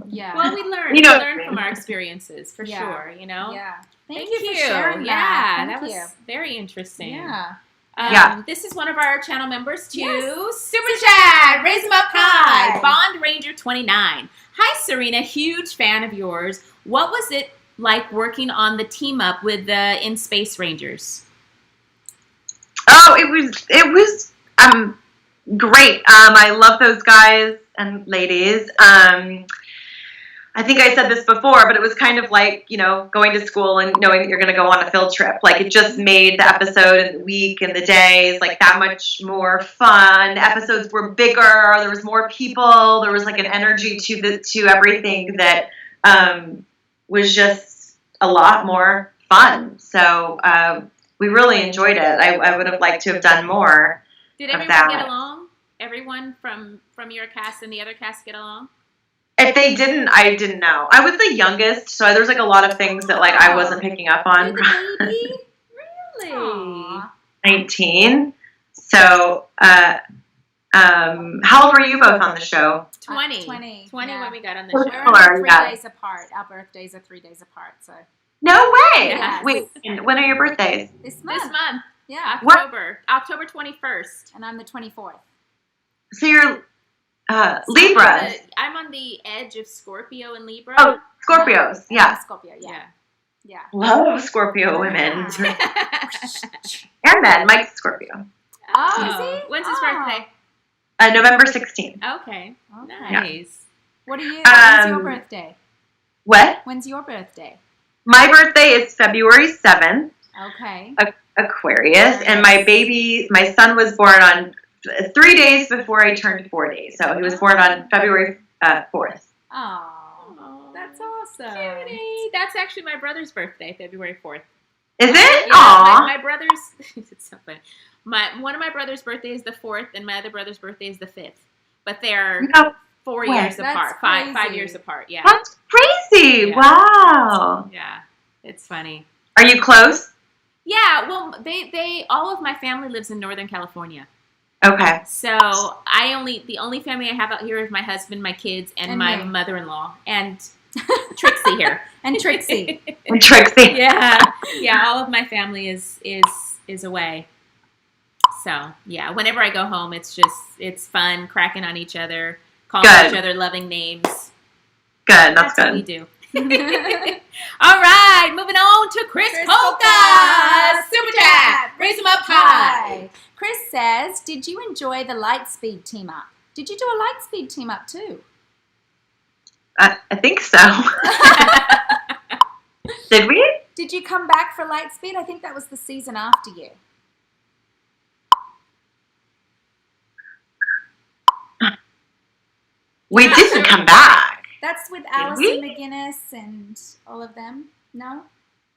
S2: Yeah.
S1: Well, we learn.
S3: You know
S1: We
S3: what I
S1: learn
S3: mean.
S1: from our experiences, for
S2: Yeah.
S1: sure, you know?
S2: Yeah. Thank
S1: Thank
S2: you for sharing
S1: Yeah,
S2: that.
S1: that
S2: Thank
S1: was
S2: you.
S1: very interesting.
S2: Yeah.
S3: Yeah.
S1: This is one of our channel members too.
S2: Yes.
S1: Super Chat, raise them up high.
S2: Hi.
S1: Bond Ranger 29. Hi, Cerina. Huge fan of yours. What was it like working on the team up with the In Space Rangers?
S3: Oh, it was great. I love those guys and ladies. I think I said this before, but it was kind of like, you know, going to school and knowing that you're going to go on a field trip. Like, it just made the episode and the week and the days like that much more fun. The episodes were bigger. There was more people. There was like an energy to everything that was just a lot more fun. So we really enjoyed it. I would have liked to have done more.
S1: Did
S3: of
S1: everyone
S3: that.
S1: get along? Everyone from your cast and the other cast get along?
S3: If they didn't, I didn't know. I was the youngest, so there was like a lot of things that like I wasn't picking up on.
S2: You're the baby?
S1: Really?
S2: Aw.
S3: 19. So, how old were you both on the show?
S1: 20.
S2: 20,
S1: 20
S2: yeah.
S1: when we got on the
S3: We're
S1: show.
S2: We're only 3
S3: Yeah.
S2: days apart. Our birthdays are 3 days apart, so
S3: No way.
S1: Yeah.
S3: Wait, when are your birthdays?
S2: this month.
S1: This month.
S2: Yeah.
S1: October 21st.
S2: And I'm the 24th.
S3: So you're Libras.
S1: I'm on the edge of Scorpio and Libra.
S3: Oh, Scorpios.
S2: I'm
S3: Yeah.
S2: a Scorpio, yeah. Yeah.
S3: Love Scorpio women.
S2: Yeah.
S3: And men. Mike's Scorpio.
S2: Oh, is he?
S1: When's his
S2: Oh.
S1: birthday?
S3: November 16th.
S1: Okay.
S2: Okay.
S1: Nice.
S2: What are you? When's your
S3: Um,
S2: birthday?
S3: What?
S2: When's your birthday?
S3: My birthday is February 7th.
S2: Okay.
S3: Aquarius, and my son was born on 3 days before I turned 4 days. So he was born on February 4th.
S2: Oh, that's awesome.
S1: Cutie. That's actually my brother's birthday, February 4th.
S3: Is it?
S1: Yeah,
S3: Aw.
S1: my brother's. It's so funny. One of my brother's birthday is the 4th, and my other brother's birthday is the 5th. But they're
S3: No,
S1: 4
S3: way.
S1: years
S2: That's
S1: apart.
S2: crazy.
S1: 5 years apart. Yeah.
S3: that's crazy.
S1: Yeah.
S3: Wow.
S1: Yeah. It's funny.
S3: Are you close?
S1: Yeah. Well, they all of my family lives in Northern California.
S3: Okay.
S1: So the only family I have out here is my husband, my kids, and my
S2: me.
S1: mother-in-law, and Trixie here.
S2: And Trixie.
S3: And Trixie.
S1: Yeah. All of my family is away. So yeah, whenever I go home, it's fun, cracking on each other, calling
S3: Good.
S1: each other loving names.
S3: Good. That's
S1: what we
S3: good.
S1: do. All right, moving on to Chris Polka. Super chat, raise them up high.
S2: Chris says, did you enjoy the Lightspeed team up? Did you do a Lightspeed team up too?
S3: I think so. Did we?
S2: Did you come back for Lightspeed? I think that was the season after you.
S3: We didn't come back.
S2: That's with
S3: we?
S2: Alison McGuinness and all of them. No?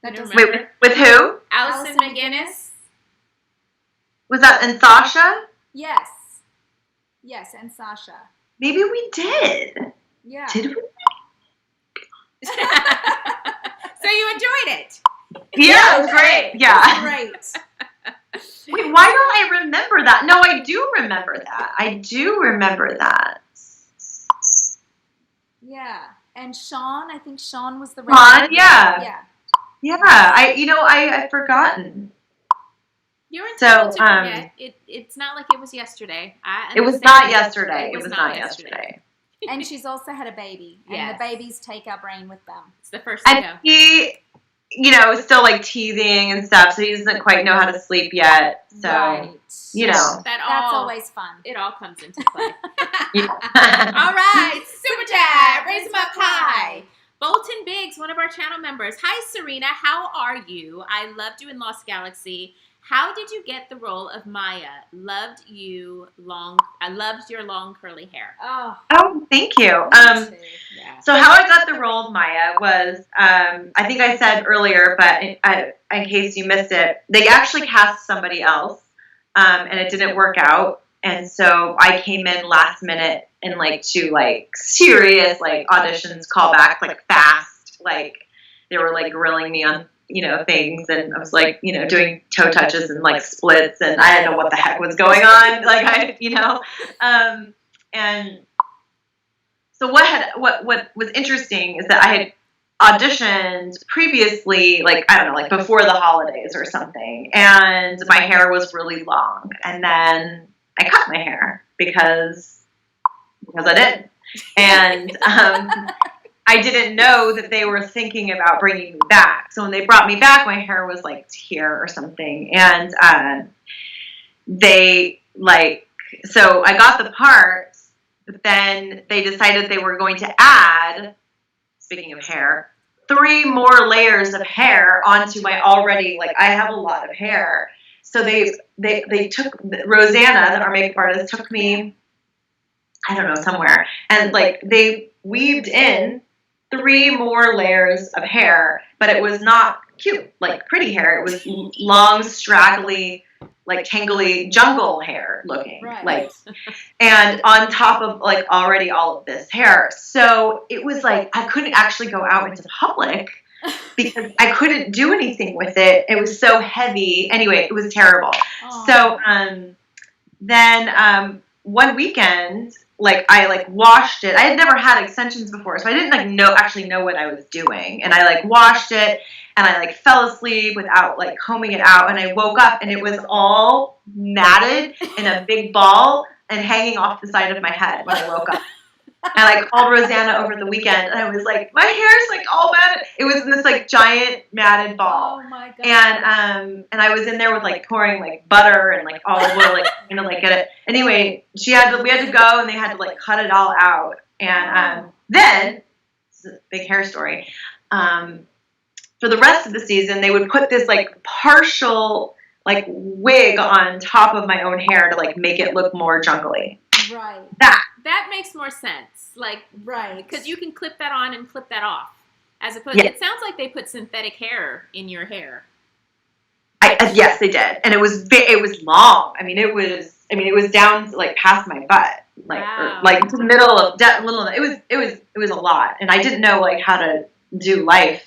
S2: That
S1: You don't
S2: doesn't.
S1: remember?
S3: Wait, with who?
S1: Alison McGuinness.
S3: Was that and Sasha?
S2: Yes. Yes, and Sasha.
S3: Maybe we did.
S2: Yeah.
S3: Did we?
S1: So you enjoyed it.
S3: Yeah, it was great. Yeah.
S2: Great.
S3: Wait, why don't I remember that? No, I do remember that. I do remember that.
S2: Yeah. And Sean, I think Sean was the
S3: Sean, yeah.
S2: Yeah.
S3: Yeah, I've forgotten.
S1: You're
S3: So,
S1: entitled to forget. It's not like it was yesterday.
S3: It was not yesterday. It was not yesterday.
S2: And she's also had a baby. And
S1: Yes.
S2: the babies take our brain with them.
S1: It's the first to
S3: And
S1: go.
S3: he, is still like teething and stuff, so he doesn't quite know how to sleep yet. So,
S2: Right.
S3: you know.
S2: That's always fun.
S1: It all comes into play.
S3: Yeah.
S1: All right, super chat, raise them up high. Bolton Biggs, one of our channel members. Hi, Cerina. How are you? I loved you in Lost Galaxy. How did you get the role of Maya? I loved your long curly hair.
S2: Oh,
S3: Oh, thank you.
S2: me too.
S1: Yeah.
S3: So how I got the role of Maya was, I think I said earlier, but in case you missed it, they actually cast somebody else, and it didn't work out. And so I came in last minute and to serious auditions, callback, fast, they were grilling me on things, and I was like, doing toe touches and like splits, and I didn't know what the heck was going on. Like and so what was interesting is that I had auditioned previously, like, I don't know, like before the holidays or something, and my hair was really long, and then I cut my hair because I did, and I didn't know that they were thinking about bringing me back. So when they brought me back, my hair was like here or something, and so I got the part, but then they decided they were going to add, speaking of hair, 3 more layers of hair onto my already, like, I have a lot of hair. So they took, Rosanna, our makeup artist, took me, I don't know, somewhere, and like they weaved in 3 more layers of hair, but it was not cute, like pretty hair. It was long, straggly, like tangly jungle hair looking,
S2: Right.
S3: like, and on top of like already all of this hair. So it was like I couldn't actually go out into the public because I couldn't do anything with it. It was so heavy. Anyway, it was terrible.
S2: Aww.
S3: So then one weekend, like I like washed it. I had never had extensions before, so I didn't like actually know what I was doing. And I like washed it, and I like fell asleep without like combing it out. And I woke up, and it was all matted in a big ball and hanging off the side of my head when I woke up. And I called Rosanna over the weekend, and I was like, my hair's like all matted. It was in this like giant matted ball.
S2: Oh my god.
S3: And I was in there with like pouring like butter and like olive oil, like trying to like get it. Anyway, we had to go, and they had to like cut it all out. And then, this is a big hair story. For the rest of the season, they would put this like partial like wig on top of my own hair to like make it look more jungly.
S2: Right.
S1: That makes more sense. Like,
S2: right.
S1: Because you can clip that on and clip that off. As opposed,
S3: Yeah.
S1: It sounds like they put synthetic hair in your hair.
S3: Yes, they did, and it was long. I mean, it was down like past my butt, like
S1: Wow.
S3: or, like to the middle of little. It was a lot, and I didn't know like how to do life.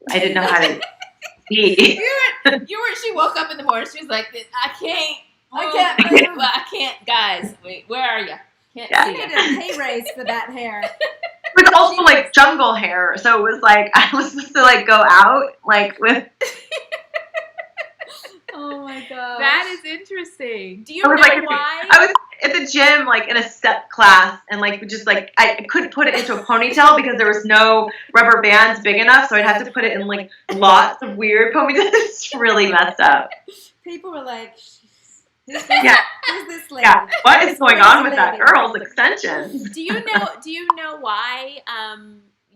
S3: I didn't know how to be.
S1: She woke up in the morning. She was like, I can't
S2: move.
S1: I can't, guys. Wait, where are you? Can't
S2: I
S1: see
S2: need
S1: you.
S2: a pay raise for that hair.
S3: It was also like jungle hair, so it was like I was supposed to like go out like with.
S2: Oh my god.
S1: That is interesting. Do you
S3: I
S1: know
S3: was like,
S1: why?
S3: I was at the gym, like in a step class, and like just like I couldn't put it into a ponytail because there was no rubber bands big enough, so I'd have to put it in like lots of weird ponytails. It's really messed up.
S2: People were like, who's
S3: Yeah.
S2: this lady?
S3: Yeah, what is going on with that girl's extensions?
S1: Do you know why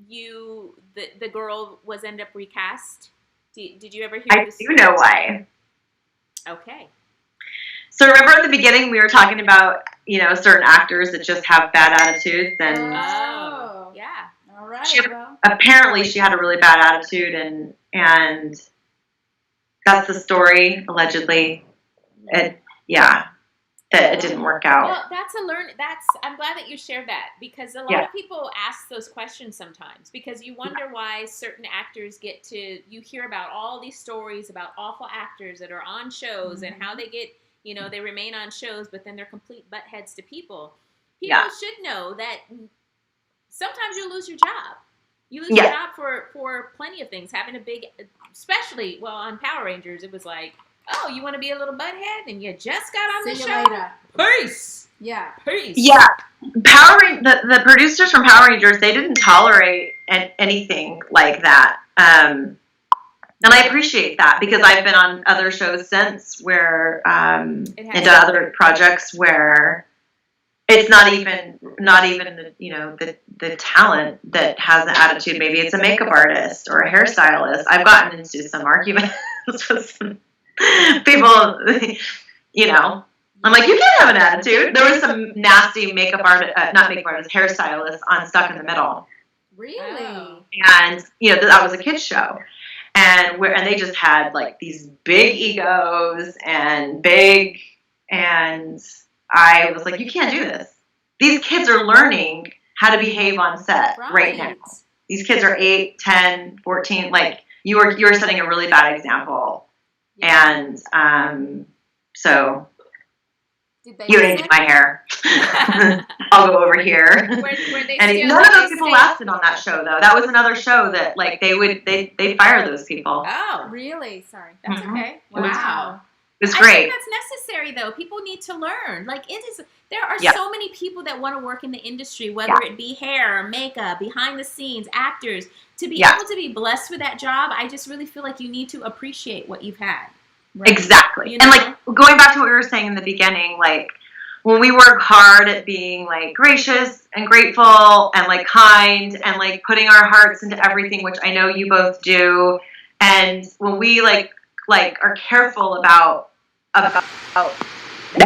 S1: the girl was ended up recast? Did you ever hear
S3: I
S1: this?
S3: do know why.
S1: Okay.
S3: So remember at the beginning we were talking about, certain actors that just have bad attitudes, and
S2: Oh.
S1: Yeah.
S2: All right.
S3: She-
S2: well.
S3: apparently she had a really bad attitude, and that's the story, allegedly. That it didn't work out.
S1: Well, I'm glad that you shared that, because a lot
S3: Yeah.
S1: of people ask those questions sometimes, because you wonder why certain actors you hear about all these stories about awful actors that are on shows and how they get, they remain on shows, but then they're complete butt heads to people. People
S3: Yeah.
S1: should know that sometimes you lose your job. You lose your job for plenty of things. Having a big, especially, on Power Rangers, it was like, oh, you want to be a little butthead, and you just got on the
S2: See you
S1: show?
S2: later.
S1: Peace.
S2: Yeah.
S1: Peace.
S3: Yeah, the producers from Power Rangers, they didn't tolerate anything like that, and I appreciate that, because I've been on other shows since where into other projects where it's not even the talent that has an attitude. Maybe it's a makeup artist or a hairstylist. I've gotten into some arguments with some people, I'm like, you can't have an attitude. There was some nasty makeup artist, not makeup artist, hairstylist on Stuck in the Middle.
S2: Really?
S1: Oh.
S3: And, that was a kid's show. And they just had like these big egos and I was like, you can't do this. These kids are learning how to behave on set right now. These kids are 8, 10, 14, like, you were setting a really bad example. And so you didn't do my hair. I'll go over here.
S1: Were they
S3: And
S1: still,
S3: none of those people lasted on that show, though. That was another show that, like, they'd fire those people.
S1: Oh,
S2: Really? Sorry.
S1: that's okay.
S3: It was-
S1: Wow.
S3: It was
S1: I
S3: great.
S1: think that's necessary, though. People need to learn. Like, it is. There are
S3: Yep.
S1: so many people that want to work in the industry, whether it be hair, makeup, behind the scenes, actors. To be able to be blessed with that job, I just really feel like you need to appreciate what you've had.
S2: Right.
S3: Exactly.
S1: You
S3: And,
S1: know?
S3: like, going back to what we were saying in the beginning, like, when we work hard at being, like, gracious and grateful and, like, kind and, like, putting our hearts into everything, which I know you both do, and when we, like are careful about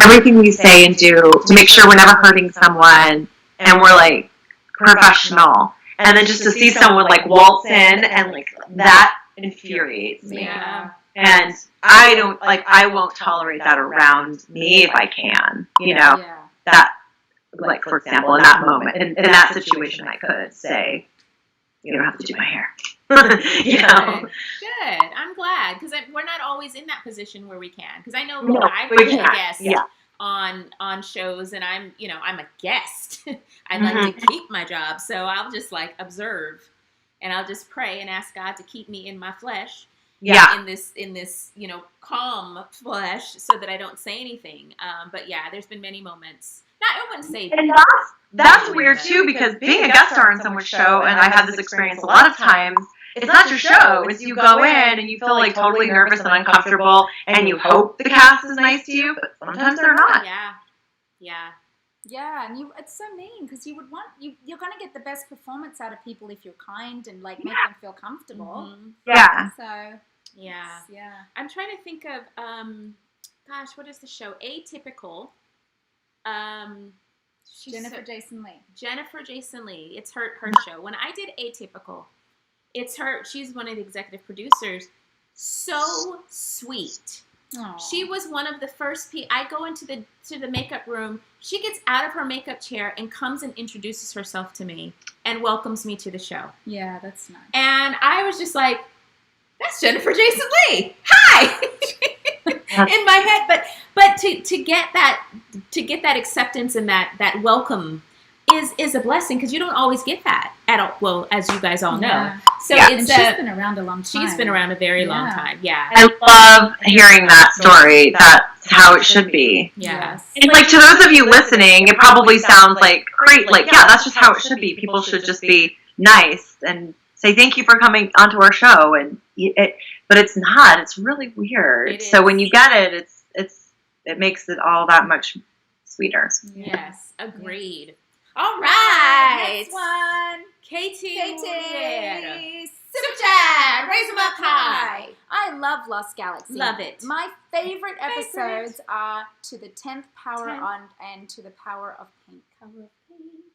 S3: everything we say and do to make sure we're never hurting someone, and we're, like, professional, and then just to see someone, like, waltz in and, like, that infuriates me.
S1: Yeah.
S3: And I won't tolerate that around me if I can, you know,
S2: Yeah.
S3: that, like, for example, in that moment, in that situation, I could say, you don't have to do my hair, you know.
S1: Good. I'm glad, because we're not always in that position where we can. Because I know
S3: No,
S1: I've
S3: we
S1: been a
S3: can't.
S1: guest
S3: Yeah.
S1: on shows, and I'm a guest. I like to keep my job, so I'll just, like, observe, and I'll just pray and ask God to keep me in my flesh.
S3: Yeah.
S1: In this, calm flesh, so that I don't say anything. But yeah, there's been many moments. I wouldn't say.
S3: And that's weird too, because being a guest star on someone's show, and I've had this experience a lot of times, it's not your show. It's you go in and you feel, like, totally nervous and uncomfortable, and you hope the cast is nice to you, but sometimes they're not.
S1: Yeah.
S2: Yeah, and it's so mean, because you're going to get the best performance out of people if you're kind and, like, make them feel comfortable.
S1: Mhm.
S3: Yeah.
S2: So
S1: Yeah.
S2: yeah.
S1: I'm trying to think of, what is the show? Atypical.
S2: Jennifer Jason Leigh.
S1: Jennifer Jason Leigh. It's her show. When I did Atypical, it's her. She's one of the executive producers. So sweet.
S2: Aww.
S1: She was one of the first people. I go into the makeup room. She gets out of her makeup chair and comes and introduces herself to me and welcomes me to the show.
S2: Yeah, that's nice.
S1: And I was just like, that's Jennifer Jason Leigh. Hi. In my head, but to get that acceptance and that welcome is a blessing, because you don't always get that at all. Well, as you guys all know.
S2: Yeah.
S1: So
S2: And she's been around a long time.
S1: She's been around a very long time. Yeah.
S3: I love hearing that story. That's how it should be.
S1: Yeah.
S2: Yes.
S3: And, like, to those of you listening, it probably sounds like great. Like, yeah, that's just how it should be. People should just be nice and say thank you for coming onto our show. But it's not. It's really weird. So when you get it, it makes it all that much sweeter.
S1: Yes. Agreed. All right.
S2: Next one.
S1: Katie.
S2: Super
S1: chat. Raise 'em up high.
S2: I love Lost Galaxy.
S1: Love it.
S2: My favorite episodes are To the 10th Power
S1: 10th.
S2: on and To the Power of Pink.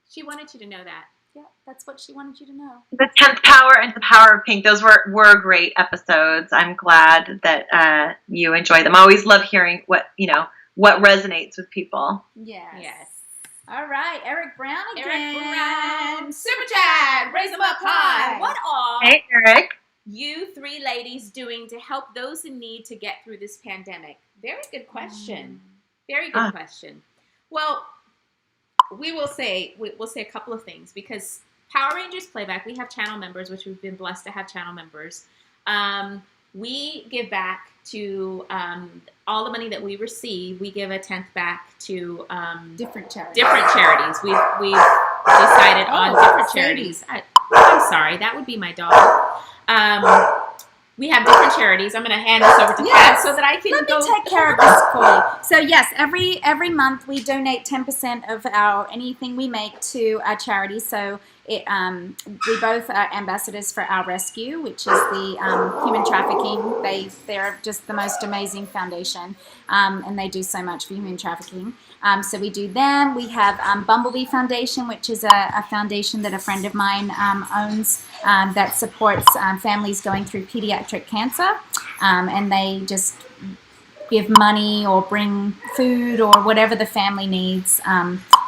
S1: She wanted you to know that.
S2: Yeah, that's what she wanted you to know.
S3: The 10th Power and The Power of Pink. Those were great episodes. I'm glad that you enjoy them. I always love hearing what resonates with people.
S2: Yes. All right, Eric Brown again.
S1: Eric Brown. Super chat. Raise 'em up high. What are
S3: Hey, Eric.
S1: you three ladies doing to help those in need to get through this pandemic? Very good question. Very good question. Well, we'll say a couple of things, because Power Rangers Playback, we have channel members, which we've been blessed to have channel members. We give back to all the money that we receive. We give a 10th back to
S2: Different charities.
S1: We've decided on different charities. I'm sorry, that would be my dog. We have different charities. I'm going to hand this over to Kat so that I can
S2: Let
S1: go
S2: me take care of this for you. So yes, every month we donate 10% of anything we make to our charity. So we both are ambassadors for Our Rescue, which is the human trafficking. They're just the most amazing foundation, and they do so much for human trafficking. So we do them. We have Bumblebee Foundation, which is a foundation that a friend of mine owns that supports families going through pediatric cancer, and they just give money or bring food or whatever the family needs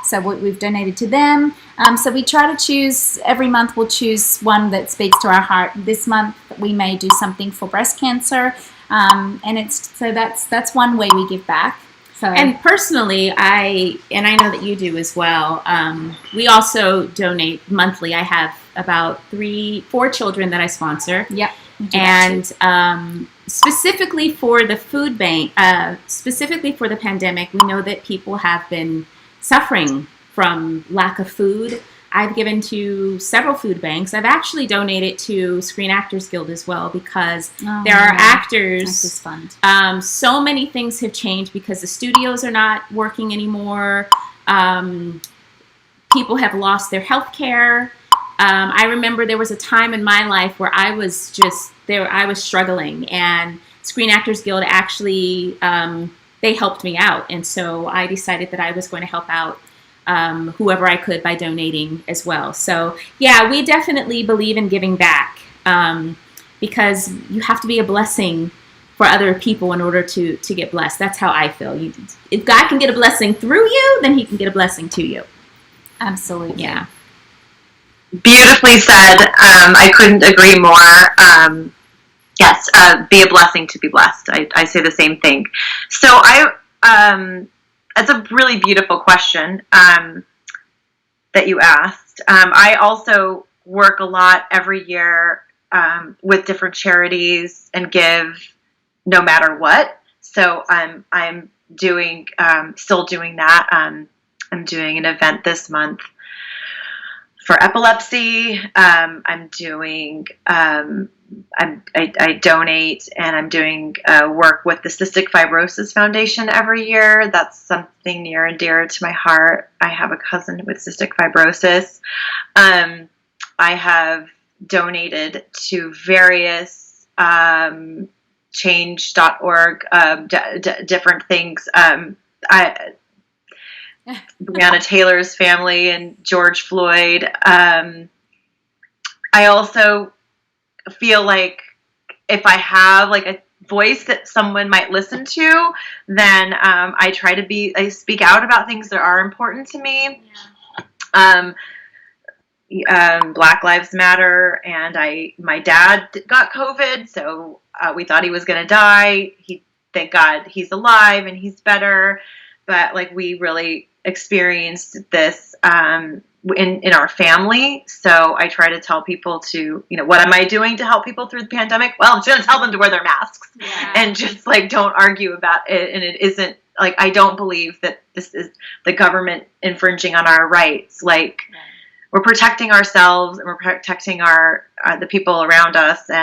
S2: So we've donated to them. So we try to choose, every month we'll choose one that speaks to our heart. This month we may do something for breast cancer. And that's one way we give back. So.
S1: And personally, I know that you do as well. We also donate monthly. I have about 4 children that I sponsor.
S2: Yep.
S1: And specifically for the food bank, specifically for the pandemic, we know that people have been suffering from lack of food. I've given to several food banks. I've actually donated to Screen Actors Guild as well, because there are actors.
S2: Fund.
S1: So many things have changed because the studios are not working anymore. People have lost their health care. I remember there was a time in my life where I was struggling, and Screen Actors Guild actually, they helped me out. And so I decided that I was going to help out whoever I could by donating as well. So yeah, we definitely believe in giving back, because you have to be a blessing for other people in order to get blessed. That's how I feel. If God can get a blessing through you, then he can get a blessing to you.
S2: Absolutely.
S1: Yeah.
S3: Beautifully said. I couldn't agree more. Yes, be a blessing to be blessed. I say the same thing. So that's a really beautiful question that you asked. I also work a lot every year with different charities and give no matter what. So I'm still doing that. I'm doing an event this month for epilepsy. I'm doing I donate, and I'm doing work with the Cystic Fibrosis Foundation every year. That's something near and dear to my heart. I have a cousin with cystic fibrosis. I have donated to various change.org, different things. Breonna Taylor's family and George Floyd. I also feel like if I have like a voice that someone might listen to, then I try to speak out about things that are important to me. Yeah. Black Lives Matter, and my dad got COVID, so we thought he was going to die. Thank God he's alive and he's better, but like we really experienced this in our family. So I try to tell people to, what am I doing to help people through the pandemic? Well, I'm just going to tell them to wear their masks and just like don't argue about it. And it isn't like, I don't believe that this is the government infringing on our rights. Like we're protecting ourselves and we're protecting the people around us. So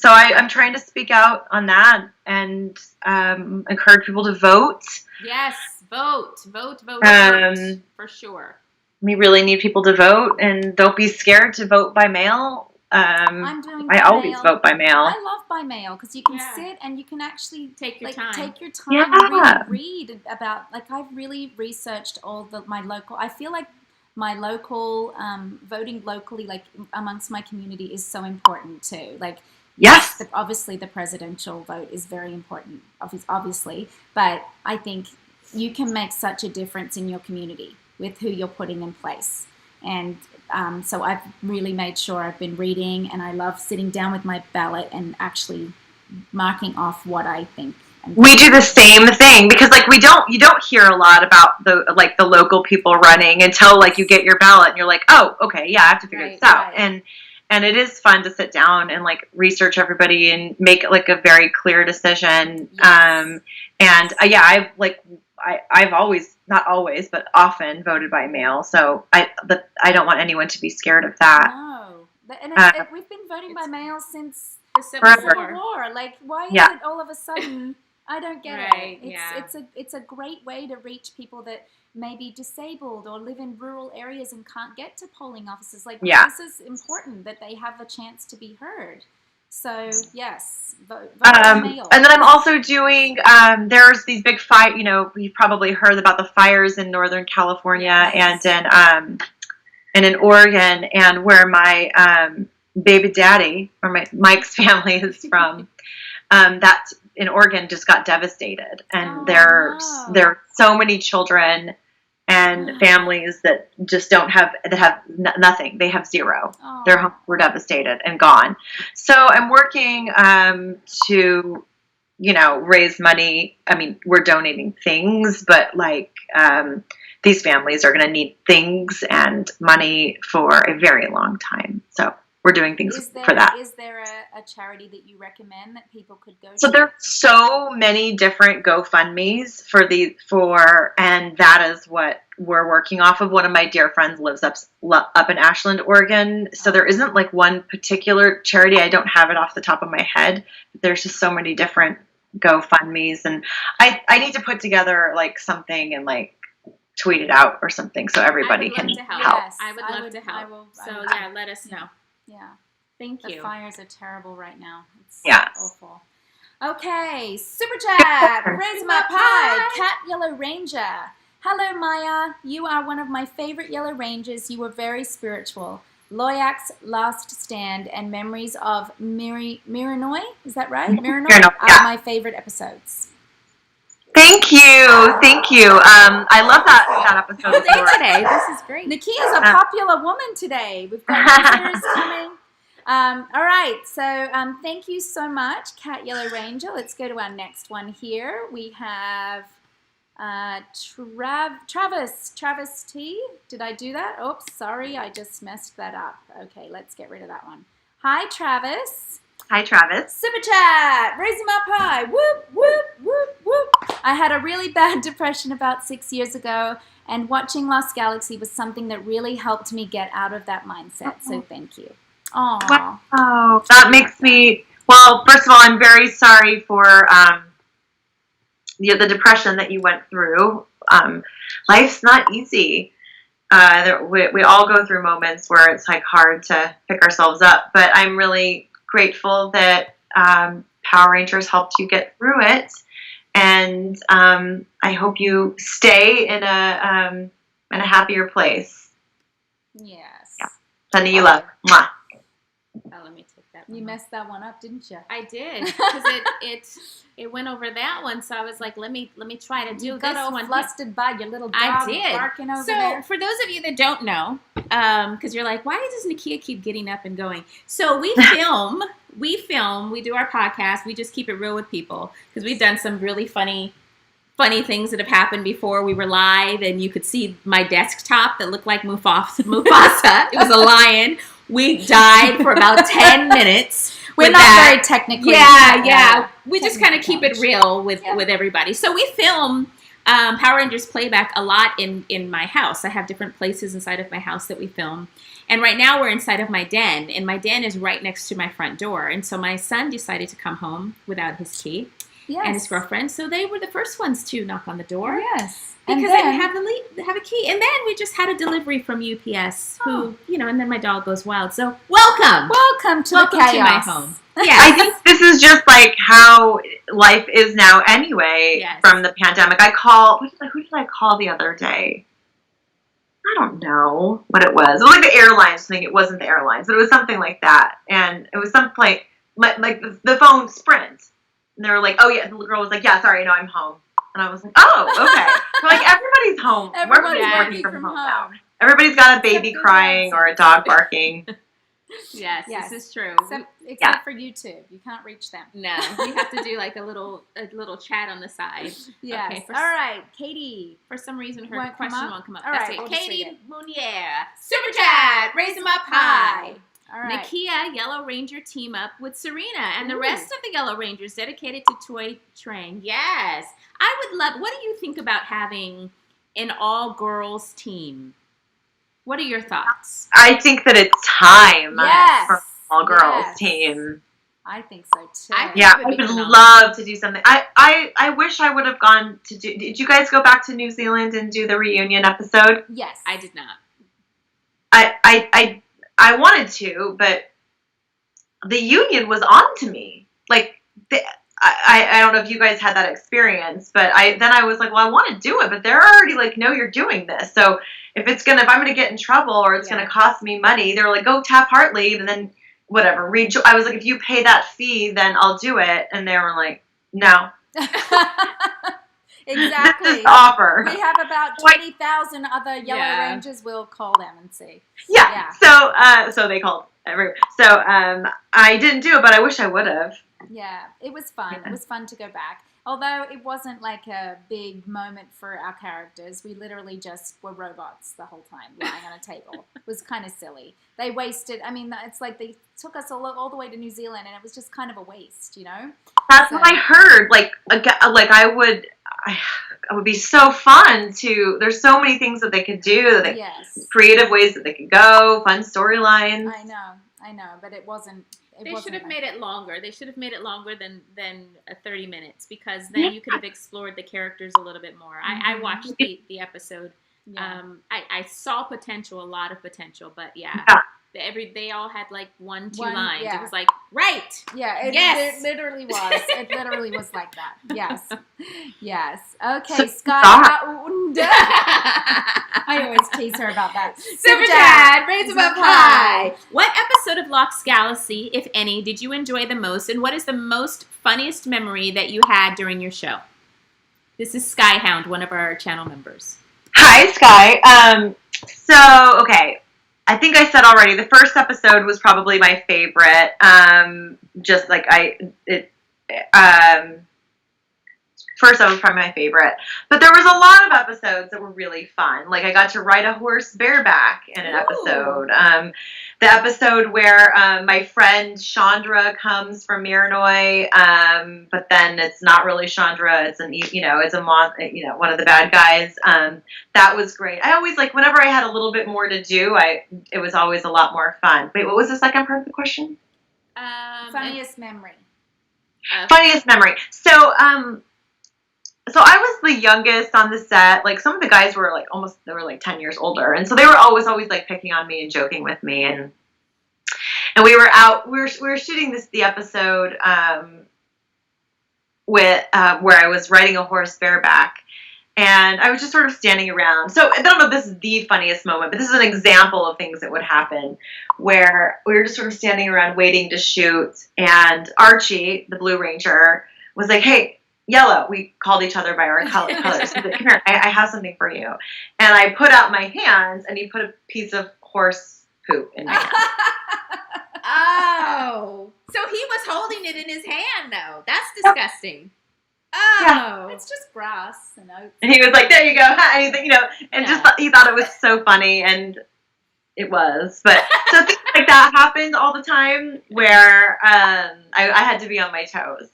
S3: I'm trying to speak out on that and encourage people to vote.
S1: Yes, vote, for sure.
S3: We really need people to vote, and don't be scared to vote by mail. I always vote by mail.
S2: I love by mail because you can sit and you can actually take your time
S3: Yeah.
S2: and really read about. Like I've really researched all my local. I feel like my local voting locally, like amongst my community, is so important too. Like
S3: yes,
S2: obviously the presidential vote is very important, obviously, but I think you can make such a difference in your community with who you're putting in place. And so I've really made sure I've been reading, and I love sitting down with my ballot and actually marking off what I think.
S3: We do the same thing because like you don't hear a lot about the local people running until like you get your ballot and you're like, oh, okay, yeah, I have to figure this out.
S2: Right.
S3: And it is fun to sit down and like research everybody and make like a very clear decision.
S2: Yes.
S3: I've always, not always, but often voted by mail. So I don't want anyone to be scared of that.
S2: No, and we've been voting by mail since
S1: the Civil
S2: War. Like, why is it all of a sudden? I don't get
S1: right,
S2: it. It's a great way to reach people that may be disabled or live in rural areas and can't get to polling offices. Like, this is important that they have a chance to be heard. So yes, vote by mail.
S3: And then I'm also doing. There's these big you've probably heard about the fires in Northern California and in Oregon, and where my baby daddy or Mike's family is from. That in Oregon just got devastated, and
S2: Oh,
S3: there
S2: no.
S3: are so many children and families that just have nothing. They have zero.
S2: Oh.
S3: Their homes were devastated and gone. So I'm working to, raise money. I mean, we're donating things, but these families are going to need things and money for a very long time. So we're doing things for that.
S2: Is there a charity that you recommend that people could go to?
S3: So there are so many different GoFundMes and that is what we're working off of. One of my dear friends lives up in Ashland, Oregon. So there isn't like one particular charity. I don't have it off the top of my head. There's just so many different GoFundMes, and I need to put together like something and like tweet it out or something so everybody can help.
S2: Yes,
S1: I would love to help. Let us know.
S2: Yeah.
S1: Thank you.
S2: The fires are terrible right now. It's awful. Okay, Super Chat, Raise My Pie, Cat Yellow Ranger. Hello, Maya. You are one of my favorite Yellow Rangers. You were very spiritual. Loyak's Last Stand and Memories of Miranoi, is that right? Miranoi are my favorite episodes.
S3: Thank you. I love that episode.
S1: Today, this is great.
S2: Nakia's a popular woman today. We've got visitors coming. All right, so thank you so much, Cat Yellow Ranger. Let's go to our next one here. We have Travis T. Did I do that? Oops, sorry, I just messed that up. Okay, let's get rid of that one. Hi, Travis.
S3: Hi, Travis.
S2: Super Chat, Raise My Pie. Whoop, whoop, whoop, whoop. I had a really bad depression about 6 years ago, and watching Lost Galaxy was something that really helped me get out of that mindset, so thank you. Aww.
S3: Wow, that makes me, well, first of all, I'm very sorry for the depression that you went through. Life's not easy. We all go through moments where it's like hard to pick ourselves up, but I'm really grateful that Power Rangers helped you get through it, and I hope you stay in a happier place.
S2: Yes.
S3: Yeah. Sending you love. Mwah.
S1: Oh, let me take that one.
S2: You messed that one up, didn't you?
S1: I did, because it went over that one, so I was like, let me try to do this one.
S2: Flustered by your little dog barking over there.
S1: So for those of you that don't know, because you're like, why does Nakia keep getting up and going? So we film, we do our podcast, we just keep it real with people, because we've done some really funny things that have happened before. We were live, and you could see my desktop that looked like Mufasa. It was a lion. We died for about 10 minutes.
S2: We're not very technically.
S1: Yeah. We just kind of keep it real with everybody. So we film Power Rangers playback a lot in my house. I have different places inside of my house that we film. And right now we're inside of my den, and my den is right next to my front door. And so my son decided to come home without his key and his girlfriend. So they were the first ones to knock on the door.
S2: Yes.
S1: Because they didn't have a key. And then we just had a delivery from UPS and then my dog goes wild. So welcome.
S2: Welcome to the chaos.
S1: To my home.
S3: Yeah. I think this is just like how life is now anyway from the pandemic. Who did I call the other day? I don't know what it was. It was like the airlines thing. It wasn't the airlines, but it was something like that. And it was something like the phone Sprint. And they were like, oh yeah, the girl was like, yeah, sorry, no, I'm home. And I was like, oh, okay. So like everybody's home.
S2: Everybody's working from home now.
S3: Everybody's got a baby crying or a dog barking.
S1: Yes, this is true.
S2: Except for YouTube. You can't reach them.
S1: No, you have to do like a little chat on the side.
S2: Yes.
S1: Okay,
S2: all right, Katie.
S1: For some reason, her question won't come up.
S2: All
S1: That's
S2: right,
S1: it. Katie Munier, Super Chat, Raise Them Up High.
S2: All right.
S1: Nakia, Yellow Ranger team up with Cerina and the rest of the Yellow Rangers dedicated to Toy Train. Yes. I would love, what do you think about having an all-girls team? What are your thoughts?
S3: I think that it's time for an all-girls team.
S2: I think so, too.
S3: I would love to do something. I wish I would have gone to do, did you guys go back to New Zealand and do the reunion episode?
S2: Yes.
S1: I did not.
S3: I wanted to, but the union was on to me. Like, I don't know if you guys had that experience, but I was like, well, I want to do it, but they're already like, no, you're doing this. So if I'm going to get in trouble or it's going to cost me money, they're like, go tap heart leave and then whatever. I was like, if you pay that fee, then I'll do it. And they were like, No.
S2: Exactly.
S3: This is the offer.
S2: We have about 20,000 other Yellow Rangers. We'll call them and see.
S3: Yeah. So they called. I didn't do it, but I wish I would have.
S2: Yeah, it was fun. It was fun to go back. Although it wasn't like a big moment for our characters. We literally just were robots the whole time, lying on a table. It was kind of silly. They wasted, I mean, it's like they took us all the way to New Zealand, and it was just kind of a waste, you know?
S3: That's what I heard. It would be so fun to, there's so many things that they could do, creative ways that they could go, fun storylines.
S2: I know, but it wasn't.
S1: They should have made it longer. They should have made it longer than 30 minutes, because then you could have explored the characters a little bit more. I watched the episode. Yeah. I saw potential, a lot of potential, but they all had like one, two lines. Yeah. It was like, right.
S2: Yeah. It literally was. It literally was like that. Yes. Yes. Okay, Scott. I always tease her about that.
S1: Super Dad, raise him up high. What episode of Locke's Galaxy, if any, did you enjoy the most, and what is the most funniest memory that you had during your show? This is Skyhound, one of our channel members.
S3: Hi, Sky. Okay. I think I said already, the first episode was probably my favorite. First episode was probably my favorite. But there was a lot of episodes that were really fun. Like, I got to ride a horse bareback in an episode. The episode where my friend Chandra comes from Miranoi, but then it's not really Chandra. It's one of the bad guys. That was great. I always, whenever I had a little bit more to do, it was always a lot more fun. Wait, what was the second part of the question?
S2: Funniest memory.
S3: Funniest memory. So I was the youngest on the set. Like, some of the guys were 10 years older, and so they were always picking on me and joking with me, and we were out. We were shooting the episode where I was riding a horse bareback, and I was just sort of standing around. So I don't know if this is the funniest moment, but this is an example of things that would happen where we were just sort of standing around waiting to shoot, and Archie, the Blue Ranger, was like, "Hey, Yellow," we called each other by our colors. He's like, "Come here, I have something for you." And I put out my hands, and he put a piece of horse poop in my hand.
S1: Oh, so he was holding it in his hand, though. That's disgusting. Oh,
S2: yeah. It's just grass and oats.
S3: And he was like, "There you go," and he thought it was so funny, and it was. But so things like that happened all the time, where I had to be on my toes.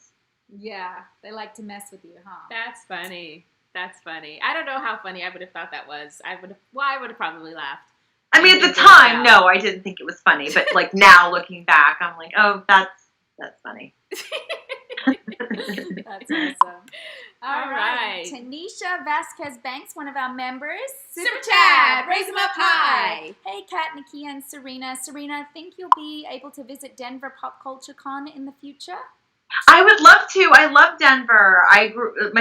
S2: Yeah, they like to mess with you, huh?
S1: That's funny. I don't know how funny I would have thought that was. I would have probably laughed.
S3: I mean, at the time, no, I didn't think it was funny. But now looking back, I'm like, oh, that's funny.
S2: That's awesome. All right. Tanisha Vasquez Banks, one of our members.
S1: Super chat, raise them up high.
S2: Hey, Kat, Nakia, and Cerina. Cerina, think you'll be able to visit Denver Pop Culture Con in the future?
S3: I would love to. I love Denver. I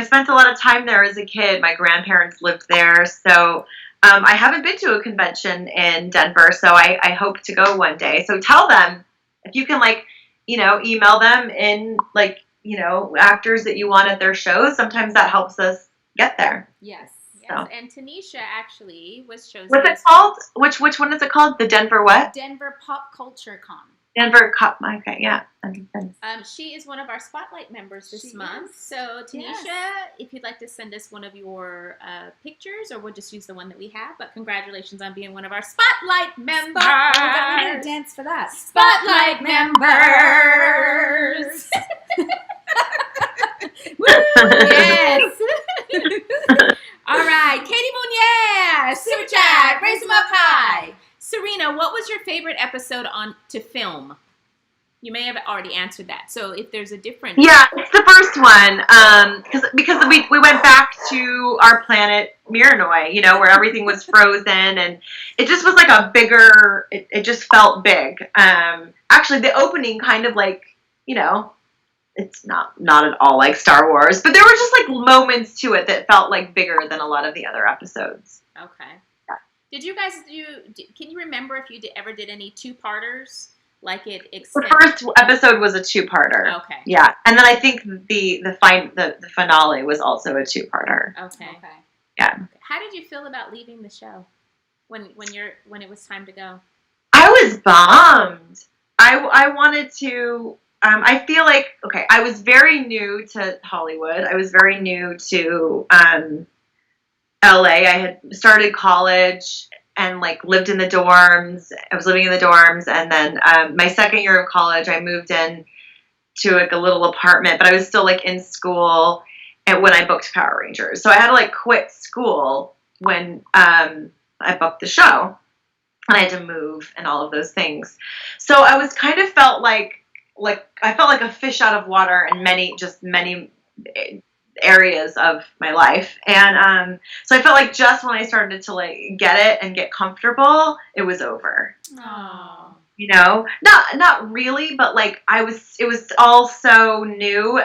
S3: spent a lot of time there as a kid. My grandparents lived there, so I haven't been to a convention in Denver, so I hope to go one day. So tell them, if you can, email them in, actors that you want at their shows. Sometimes that helps us get there.
S2: Yes.
S1: So. And Tanisha actually was chosen.
S3: What's it called? Which one is it called? The Denver what?
S2: Denver Pop Culture Con.
S3: Denver Cup. Okay, yeah.
S1: She is one of our Spotlight members this month. So, Tanisha, if you'd like to send us one of your pictures, or we'll just use the one that we have, but congratulations on being one of our Spotlight members.
S2: I'm going to dance for that.
S1: Spotlight members. Woo, yes. All right, Katie Mounier, Super Chat, raise them up high. Cerina, what was your favorite episode to film? You may have already answered that. So if there's a different...
S3: Yeah, it's the first one. Because we went back to our planet Miranoi, where everything was frozen. And it just was like a bigger... It just felt big. Actually, the opening kind of it's not at all like Star Wars. But there were just moments to it that felt bigger than a lot of the other episodes.
S1: Okay. Did you guys can you remember if you ever did any two-parters Like it
S3: The
S1: extended?
S3: first episode was a 2-parter.
S1: Okay.
S3: Yeah, and then I think the finale was also a 2-parter.
S1: Okay.
S3: Yeah.
S1: How did you feel about leaving the show when it was time to go?
S3: I was bummed. I wanted to. I feel like, okay, I was very new to Hollywood. I was very new to LA. I had started college and like lived in the dorms. I was living in the dorms, and then my second year of college, I moved in to like a little apartment, but I was still like in school and when I booked Power Rangers. So I had to like quit school when I booked the show, and I had to move and all of those things. So I was kind of felt like I felt like a fish out of water in many areas of my life. And so I felt like just when I started to like get it and get comfortable, it was over.
S1: Oh.
S3: You know, not really, but like it was all so new.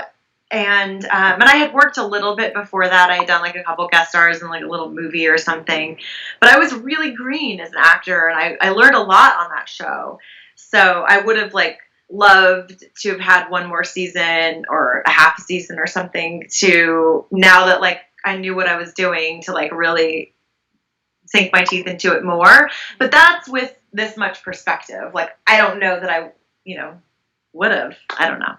S3: And I had worked a little bit before that. I had done like a couple guest stars in like a little movie or something, but I was really green as an actor, and I learned a lot on that show. So I would have like loved to have had one more season or a half season or something, to now that like I knew what I was doing, to like really sink my teeth into it more. But that's with this much perspective. Like, I don't know that I, would have. I don't know.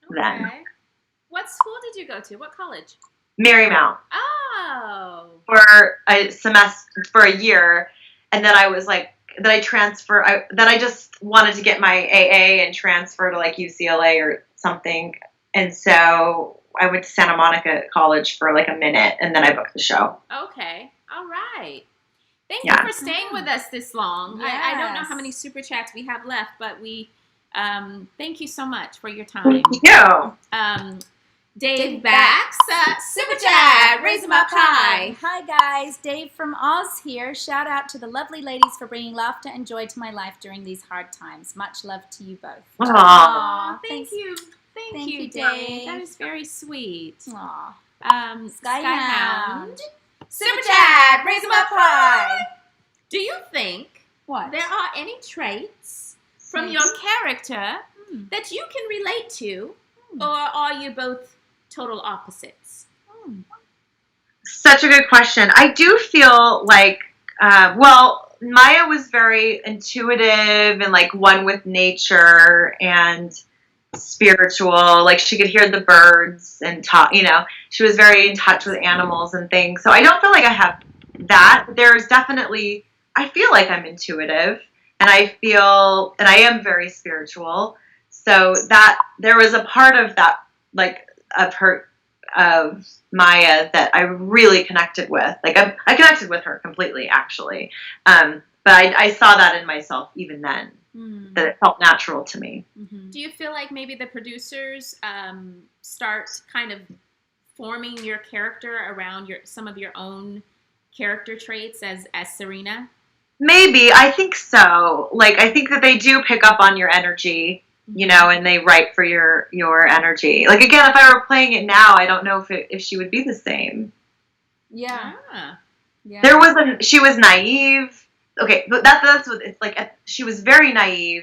S3: Then.
S1: Okay. What school did you go to? What college?
S3: Marymount.
S1: Oh.
S3: For a semester, for a year. And then I was like, then I just wanted to get my AA and transfer to like UCLA or something. And so I went to Santa Monica College for like a minute, and then I booked the show.
S1: Okay. All right. Thank
S3: Yeah.
S1: you for staying with us this long.
S2: Yes.
S1: I don't know how many super chats we have left, but we thank you so much for your time.
S3: Thank you.
S1: Dave Bax, super chat, raise 'em up high.
S2: Hi guys, Dave from Oz here. Shout out to the lovely ladies for bringing laughter and joy to my life during these hard times. Much love to you both.
S3: Aww.
S1: Aw,
S2: Thanks.
S1: thank you. Thank you,
S2: Dave.
S1: Dave. That is very sweet.
S2: Aw.
S1: Skyhound. Super chat, raise 'em up high. Do you think
S2: What?
S1: there are any traits from your character that you can relate to, or are you both total opposites?
S3: Such a good question. I do feel like, Maya was very intuitive and like one with nature and spiritual. Like, she could hear the birds and talk, she was very in touch with animals and things. So I don't feel like I have that. There's definitely, I feel like I'm intuitive, and I am very spiritual. So that there was a part of that, like, of Maya that I really connected with. Like, I connected with her completely, actually. But I saw that in myself even then, that it felt natural to me.
S2: Mm-hmm.
S1: Do you feel like maybe the producers start kind of forming your character around some of your own character traits as Cerina?
S3: Maybe. I think so. Like, I think that they do pick up on your energy, and they write for your energy. Like, again, if I were playing it now, I don't know if she would be the same.
S2: Yeah.
S1: Ah.
S2: Yeah.
S3: She was naive. Okay, but that's what it's like. She was very naive.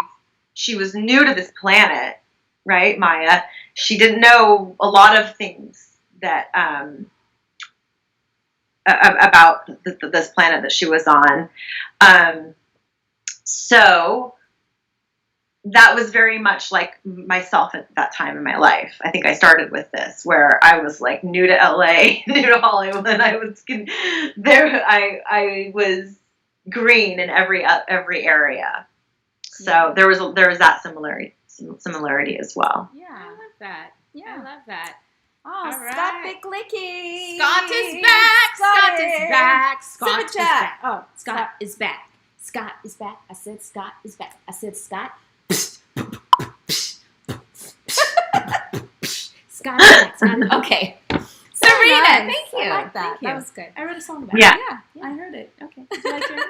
S3: She was new to this planet, right, Maya? She didn't know a lot of things that about this planet that she was on. So that was very much like myself at that time in my life. I think I started with this, where I was like new to LA, new to Hollywood. I was there. I was green in every area. So there was that similarity as well.
S2: Yeah.
S1: I love that.
S2: Yeah.
S1: I love that.
S2: Oh,
S1: All
S2: Scott
S1: right.
S2: Bicklicky.
S1: Scott is back. Scott is back. Scott
S2: Super
S1: is
S2: chat.
S1: back.
S2: Oh,
S1: Scott is back. Scott is back. I said Scott is back. I said Scott. Scott is back. Scott is, okay. Cerina,
S2: nice.
S1: thank you.
S2: I like that.
S1: Thank you.
S2: That was good.
S1: I wrote a song about
S3: Yeah.
S1: it.
S2: Yeah, I heard it.
S1: Okay. Did you like it?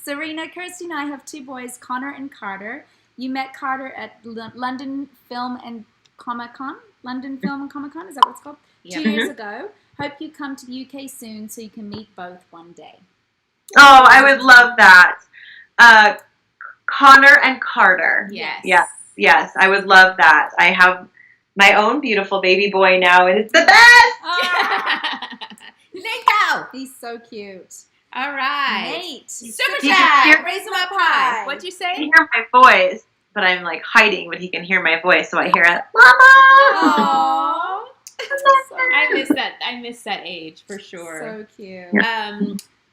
S2: Serena, Kirsty, and I have two boys, Connor and Carter. You met Carter at London Film and Comic-Con? London Film and Comic-Con, is that what it's called?
S1: Yeah.
S2: 2 years ago. Hope you come to the UK soon so you can meet both one day.
S3: Oh, I would love that. Connor and Carter.
S1: Yes.
S3: Yes, I would love that. I have my own beautiful baby boy now, and it's the best!
S1: Nico!
S2: He's so cute.
S1: All right.
S2: Nate.
S1: Super
S3: He can
S1: chat.
S3: hear-
S1: Raise him up high. What'd you
S3: He
S1: say?
S3: can hear my voice, but I'm like hiding when he can hear my voice, so I hear it, Mama!
S1: Aww.
S2: So
S1: I miss that. I miss that age for sure.
S2: So cute.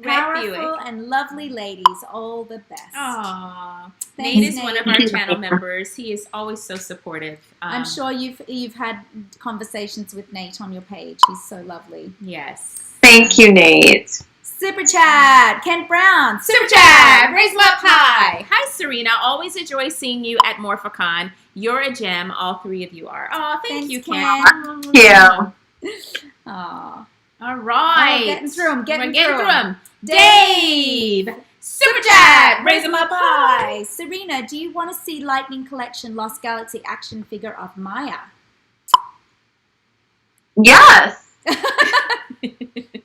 S1: Red
S2: Powerful
S1: Buick.
S2: and lovely ladies, all the best.
S1: Aww.
S2: Thanks,
S1: Nate is one of our
S3: Nate.
S1: channel members. He is always so supportive.
S2: I'm sure you've had conversations with Nate on your page. He's so lovely.
S1: Yes.
S3: Thank you, Nate.
S2: Super chat, Kent Brown.
S1: Super chat. Raise him up high. Hi, Cerina. Always enjoy seeing you at Morphicon. You're a gem. All three of you are. Oh, thank
S2: Thanks,
S1: you,
S2: Ken.
S1: Ken.
S3: Thank you.
S2: Aw.
S1: All right.
S2: Oh, getting through 'em,
S1: We're
S2: getting
S1: getting
S2: through
S1: through
S2: 'em.
S1: 'em. Dave. Super chat. Raise him up high.
S2: Hi, Cerina. Do you want to see Lightning Collection Lost Galaxy action figure of Maya?
S3: Yes.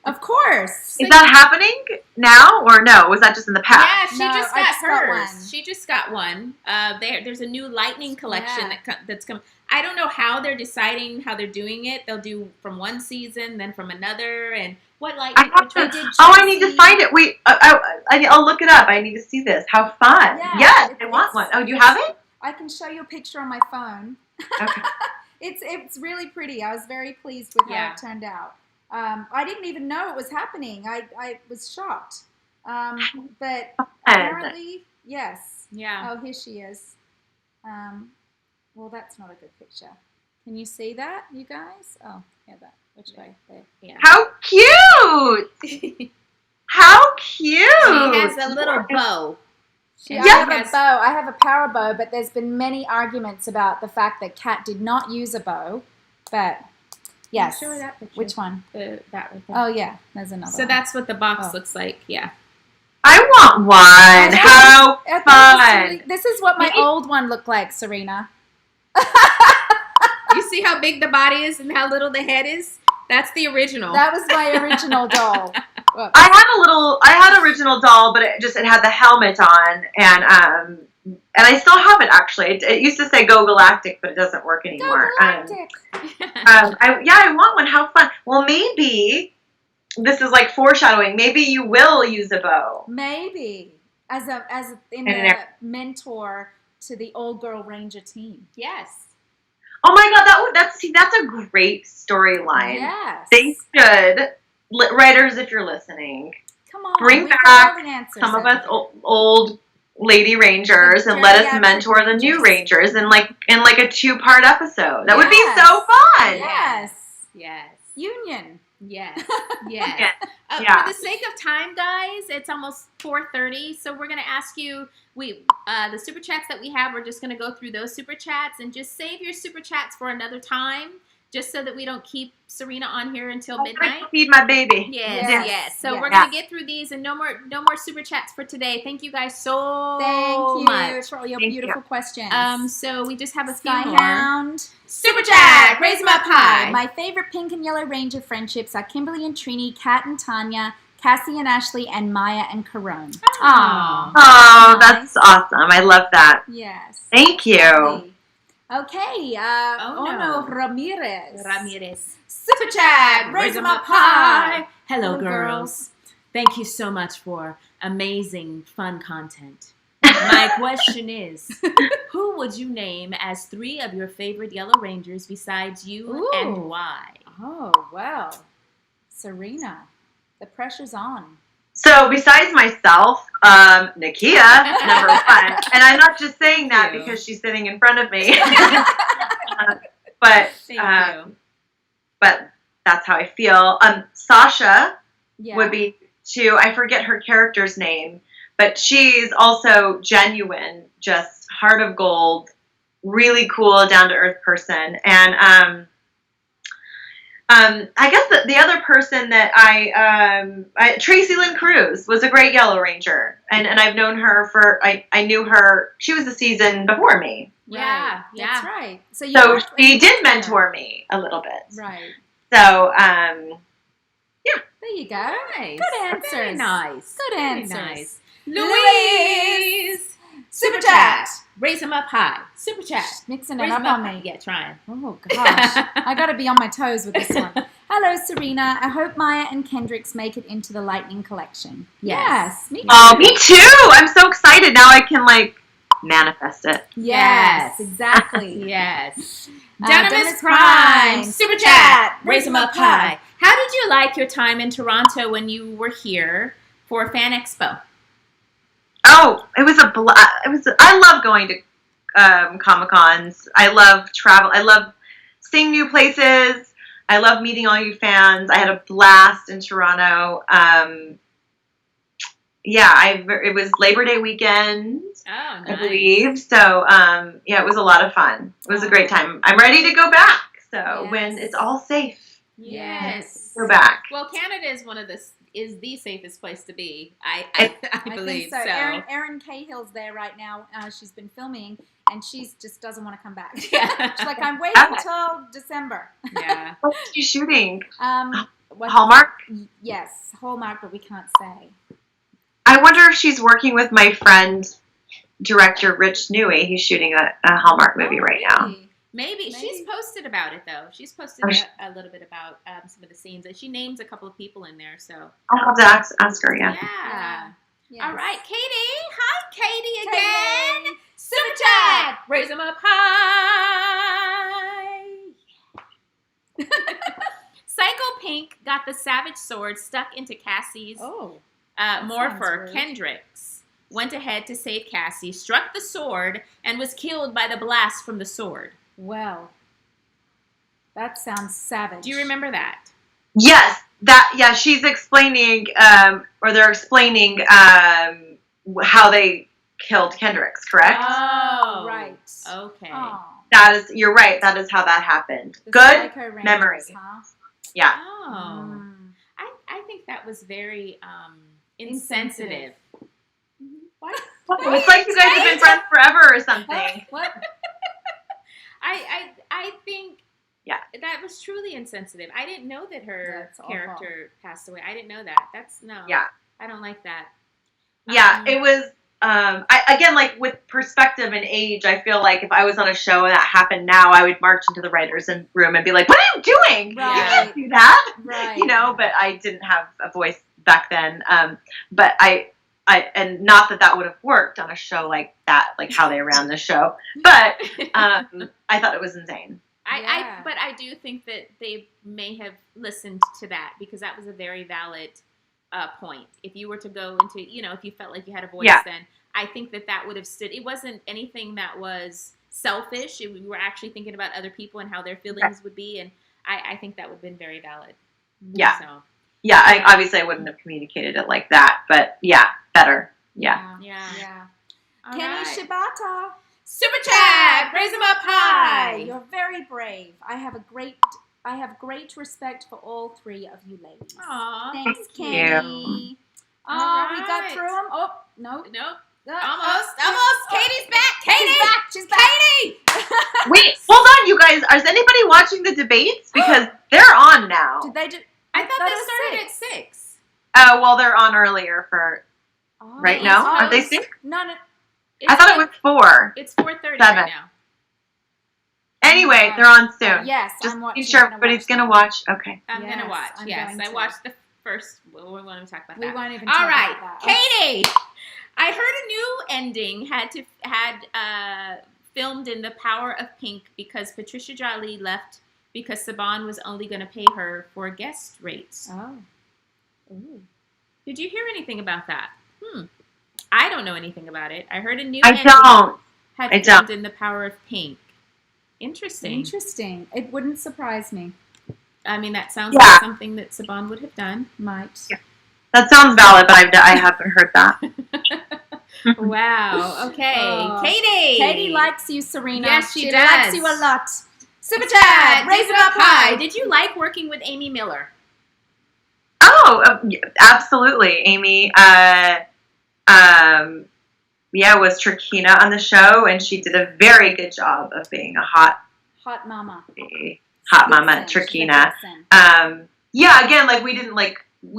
S2: Of course.
S3: Is that happening now or no? Was that just in the past?
S1: Yeah, she
S2: No,
S1: just
S2: I
S1: got
S2: just got
S1: hers.
S2: one.
S1: She just got one. There's a new Lightning collection
S2: Yeah.
S1: that's coming. I don't know how they're deciding how they're doing it. They'll do from one season, then from another, and what Lightning?
S3: I have
S1: which one
S3: to,
S1: did
S3: I need to
S2: Chelsea-
S3: find it. Wait, I'll look it up. I need to see this. How fun.
S2: Yeah,
S3: Yes, I
S2: it's-
S3: want one. Oh, you have it?
S2: I can show you a picture on my phone.
S3: Okay.
S2: It's really pretty. I was very pleased with how
S1: Yeah.
S2: it turned out. I didn't even know it was happening. I was shocked. But apparently, yes.
S1: Yeah.
S2: Oh, here she is. Well, that's not a good picture. Can you see that, you guys? Oh, yeah, that. Which way? There.
S1: Yeah.
S3: How cute! How cute!
S1: She has a little bow.
S2: I
S1: And
S2: have
S1: she
S2: a
S1: has-
S2: bow. I have a power bow, but there's been many arguments about the fact that Kat did not use a bow. But yes,
S1: Show her that picture.
S2: which one?
S1: That right there.
S2: Oh yeah, there's another.
S1: So
S2: one.
S1: that's what the box
S2: Oh.
S1: looks like. Yeah.
S3: I want one.
S2: know.
S3: How
S2: I thought it was
S3: fun!
S2: really- this is what my
S3: Maybe-
S2: old one looked like, Cerina.
S1: You see how big the body is and how little the head is? That's the original.
S2: That was my original doll. Whoops.
S3: I had original doll, but it had the helmet on, and I still have it actually. It used to say Go Galactic, but it doesn't work
S2: Go
S3: anymore.
S2: Galactic.
S3: I want one. How fun! Well, maybe this is like foreshadowing. Maybe you will use a bow.
S2: Maybe as in
S3: And
S2: the mentor to the all girl ranger team.
S1: Yes.
S3: Oh my God, that's a great storyline.
S2: Yes.
S3: They should, writers, if you're listening,
S2: Come on.
S3: bring
S2: we got
S3: back
S2: all the answers
S3: some of
S2: over
S3: us
S2: here.
S3: old lady rangers
S2: The
S3: and let us
S2: geriatric
S3: mentor the new
S2: rangers.
S3: rangers in like a 2-part episode. That would be
S2: Yes.
S3: so fun.
S2: Yes.
S1: Yes.
S2: Union.
S1: Yes. Yes.
S3: Yeah.
S1: For the sake of time, guys, it's almost 4:30, so we're gonna ask you. The super chats that we have, we're just gonna go through those super chats and just save your super chats for another time, just so that we don't keep Cerina on here until
S3: I'm
S1: midnight.
S3: gonna feed my baby.
S1: Yes,
S2: Yes.
S1: yes. So
S2: Yes.
S1: we're gonna get through these, and no more super chats for today. Thank you guys so
S2: Thank you
S1: much.
S2: for all your
S3: Thank you.
S2: beautiful questions.
S1: So we just have a few more.
S2: Skyhound.
S1: Super chat, raise them up high.
S2: My favorite pink and yellow ranger friendships are Kimberly and Trini, Kat and Tanya, Cassie and Ashley, and Maya and Caron.
S1: Aw.
S3: Oh,
S2: Nice.
S3: that's awesome. I love that.
S2: Yes.
S3: Thank you.
S2: Lovely. Okay.
S1: Oh, no.
S2: Ramirez.
S1: Super chat,
S2: raise 'em up high.
S1: Hello,
S2: Hello,
S1: girls. Thank you so much for amazing, fun content. My question is, who would you name as 3 of your favorite Yellow Rangers besides you,
S2: Ooh.
S1: and why?
S2: Oh, well. Cerina, the pressure's on.
S3: So besides myself, Nakia, number 1. And I'm not just saying that
S1: Thank you.
S3: because she's sitting in front of me. But
S1: Thank you.
S3: but that's how I feel. Sasha
S2: Yeah.
S3: would be 2. I forget her character's name, but she's also genuine, just heart of gold, really cool, down to earth person. And I guess the other person that Tracy Lynn Cruz was a great Yellow Ranger, and I've known her I knew her. She was a season before me,
S1: Yeah,
S2: Right.
S1: yeah.
S2: That's right. So
S3: so she did mentor me a little bit.
S2: Right.
S3: So
S2: There you go.
S1: Nice.
S2: Good answers.
S1: Very nice.
S2: Good
S1: Very
S2: answers.
S1: nice. Louise! Super chat. Raise them up high. Super chat.
S2: Mixing it
S1: Raise
S2: up
S1: 'em
S2: on me.
S1: Yeah, trying.
S2: Oh, gosh. I got to be on my toes with this one. Hello, Cerina. I hope Maya and Kendrick's make it into the Lightning Collection.
S1: Yes.
S2: Me too.
S3: Oh, me too. I'm so excited. Now I can, manifest it.
S2: Yes, exactly.
S1: Yes.
S2: Dynamis
S1: Prime. Super chat. Raise them up
S2: high.
S1: high. How did you like your time in Toronto when you were here for Fan Expo?
S3: Oh, it was I love going to Comic-Cons. I love travel. I love seeing new places. I love meeting all you fans. I had a blast in Toronto. It was Labor Day weekend,
S1: Oh, nice.
S3: I believe. So, it was a lot of fun. It was a great time. I'm ready to go back. So when it's all safe,
S1: Yes.
S3: go back.
S1: Well, Canada is the safest place to be. I believe
S2: think so.
S1: so.
S2: Erin Cahill's there right now. She's been filming, and she just doesn't want to come back.
S1: Yeah.
S2: She's like, I'm waiting until December.
S1: Yeah.
S3: What's she shooting?
S2: What-
S3: Hallmark?
S2: Yes, Hallmark, but we can't say.
S3: I wonder if she's working with my friend, director Rich Newey. He's shooting a Hallmark movie right now.
S1: Maybe. She's posted about it, though. She's posted a little bit about some of the scenes. She names a couple of people in there, so.
S3: I'll have to ask her, yeah.
S2: Yes.
S1: All right, Katie. Hi, Katie again. Super chat. Raise them up high. Psycho Pink got the Savage Sword stuck into Cassie's morpher,
S2: rude.
S1: Kendrick's. Went ahead to save Cassie, struck the sword, and was killed by the blast from the sword.
S2: Well, that sounds savage.
S1: Do you remember that?
S3: Yes, she's explaining, or they're explaining how they killed Kendrick's, correct?
S1: Oh,
S2: right.
S1: Okay.
S2: Oh.
S3: You're right, that is how that happened.
S2: The
S3: Good
S2: Psycho Rangers,
S3: memory.
S2: Huh?
S3: Yeah.
S1: Oh. I think that was very insensitive. What?
S3: It's like you guys have been friends forever or something.
S2: What?
S1: I think that was truly insensitive. I didn't know that her
S2: That's
S1: character passed away. I didn't know that. I don't like that.
S3: Yeah, it was with perspective and age, I feel like if I was on a show and that happened now, I would march into the writers' room and be like, "What are you doing?
S2: Right.
S3: You can't do that."
S2: Right.
S3: But I didn't have a voice back then. But I not that would have worked on a show like that, like how they ran the show. But I thought it was insane.
S1: But I do think that they may have listened to that because that was a very valid point. If you were to go into, if you felt like you had a voice, then I think that would have stood. It wasn't anything that was selfish. We were actually thinking about other people and how their feelings would be, and I think that would have been very valid.
S3: Yeah.
S1: So.
S3: Yeah, I wouldn't have communicated it like that, but better. Yeah.
S2: Kenny
S1: right.
S2: Shibata.
S1: Super chat, raise them up high.
S2: You're very brave. I have great respect for all three of you ladies.
S1: Aw,
S2: Thanks,
S3: thank
S2: Kenny.
S3: you.
S2: Oh, we got
S1: Right.
S2: through them. Oh, no.
S1: Nope.
S2: Almost.
S1: Katie's back. Katie.
S2: She's back.
S1: Katie.
S3: Wait, hold on, you guys. Is anybody watching the debates? Because they're on now.
S2: Did they do?
S1: I thought they started at 6.
S3: Oh, well, they're on earlier for right now.
S1: East
S3: Are they
S1: Coast.
S3: 6?
S2: No.
S3: I thought it was 4.
S1: It's 4:30
S3: 7.
S1: right now.
S3: Anyway, they're on soon.
S2: Yes,
S3: Just
S2: I'm watching.
S3: making sure everybody's going to watch. Okay.
S1: I'm
S2: Yes,
S1: gonna watch.
S2: I'm
S1: Yes,
S2: going
S1: I
S2: to.
S1: watched the first. We won't even talk about that.
S2: We won't even
S1: All
S2: talk
S1: right,
S2: about that.
S1: Katie. I heard a new ending had filmed in The Power of Pink because Patricia Jolie left because Saban was only going to pay her for guest rates.
S2: Oh. Ooh.
S1: Did you hear anything about that? I don't know anything about it. I heard a new
S3: I
S1: ending
S3: don't.
S1: had filmed in The Power of Pink. Interesting.
S2: It wouldn't surprise me.
S1: I mean, that sounds like something that Saban would have done.
S2: Might.
S3: Yeah. That sounds valid, but I haven't heard that.
S1: Wow. Okay. Katie.
S2: Katie likes you, Cerina.
S1: Yes, she does.
S2: Likes you a lot.
S1: Super chat. Raise it up high. Did you like working with Amy Miller?
S3: Oh, absolutely, Amy. Was Trakina on the show, and she did a very good job of being a hot
S2: mama.
S3: Trakina. Again, we didn't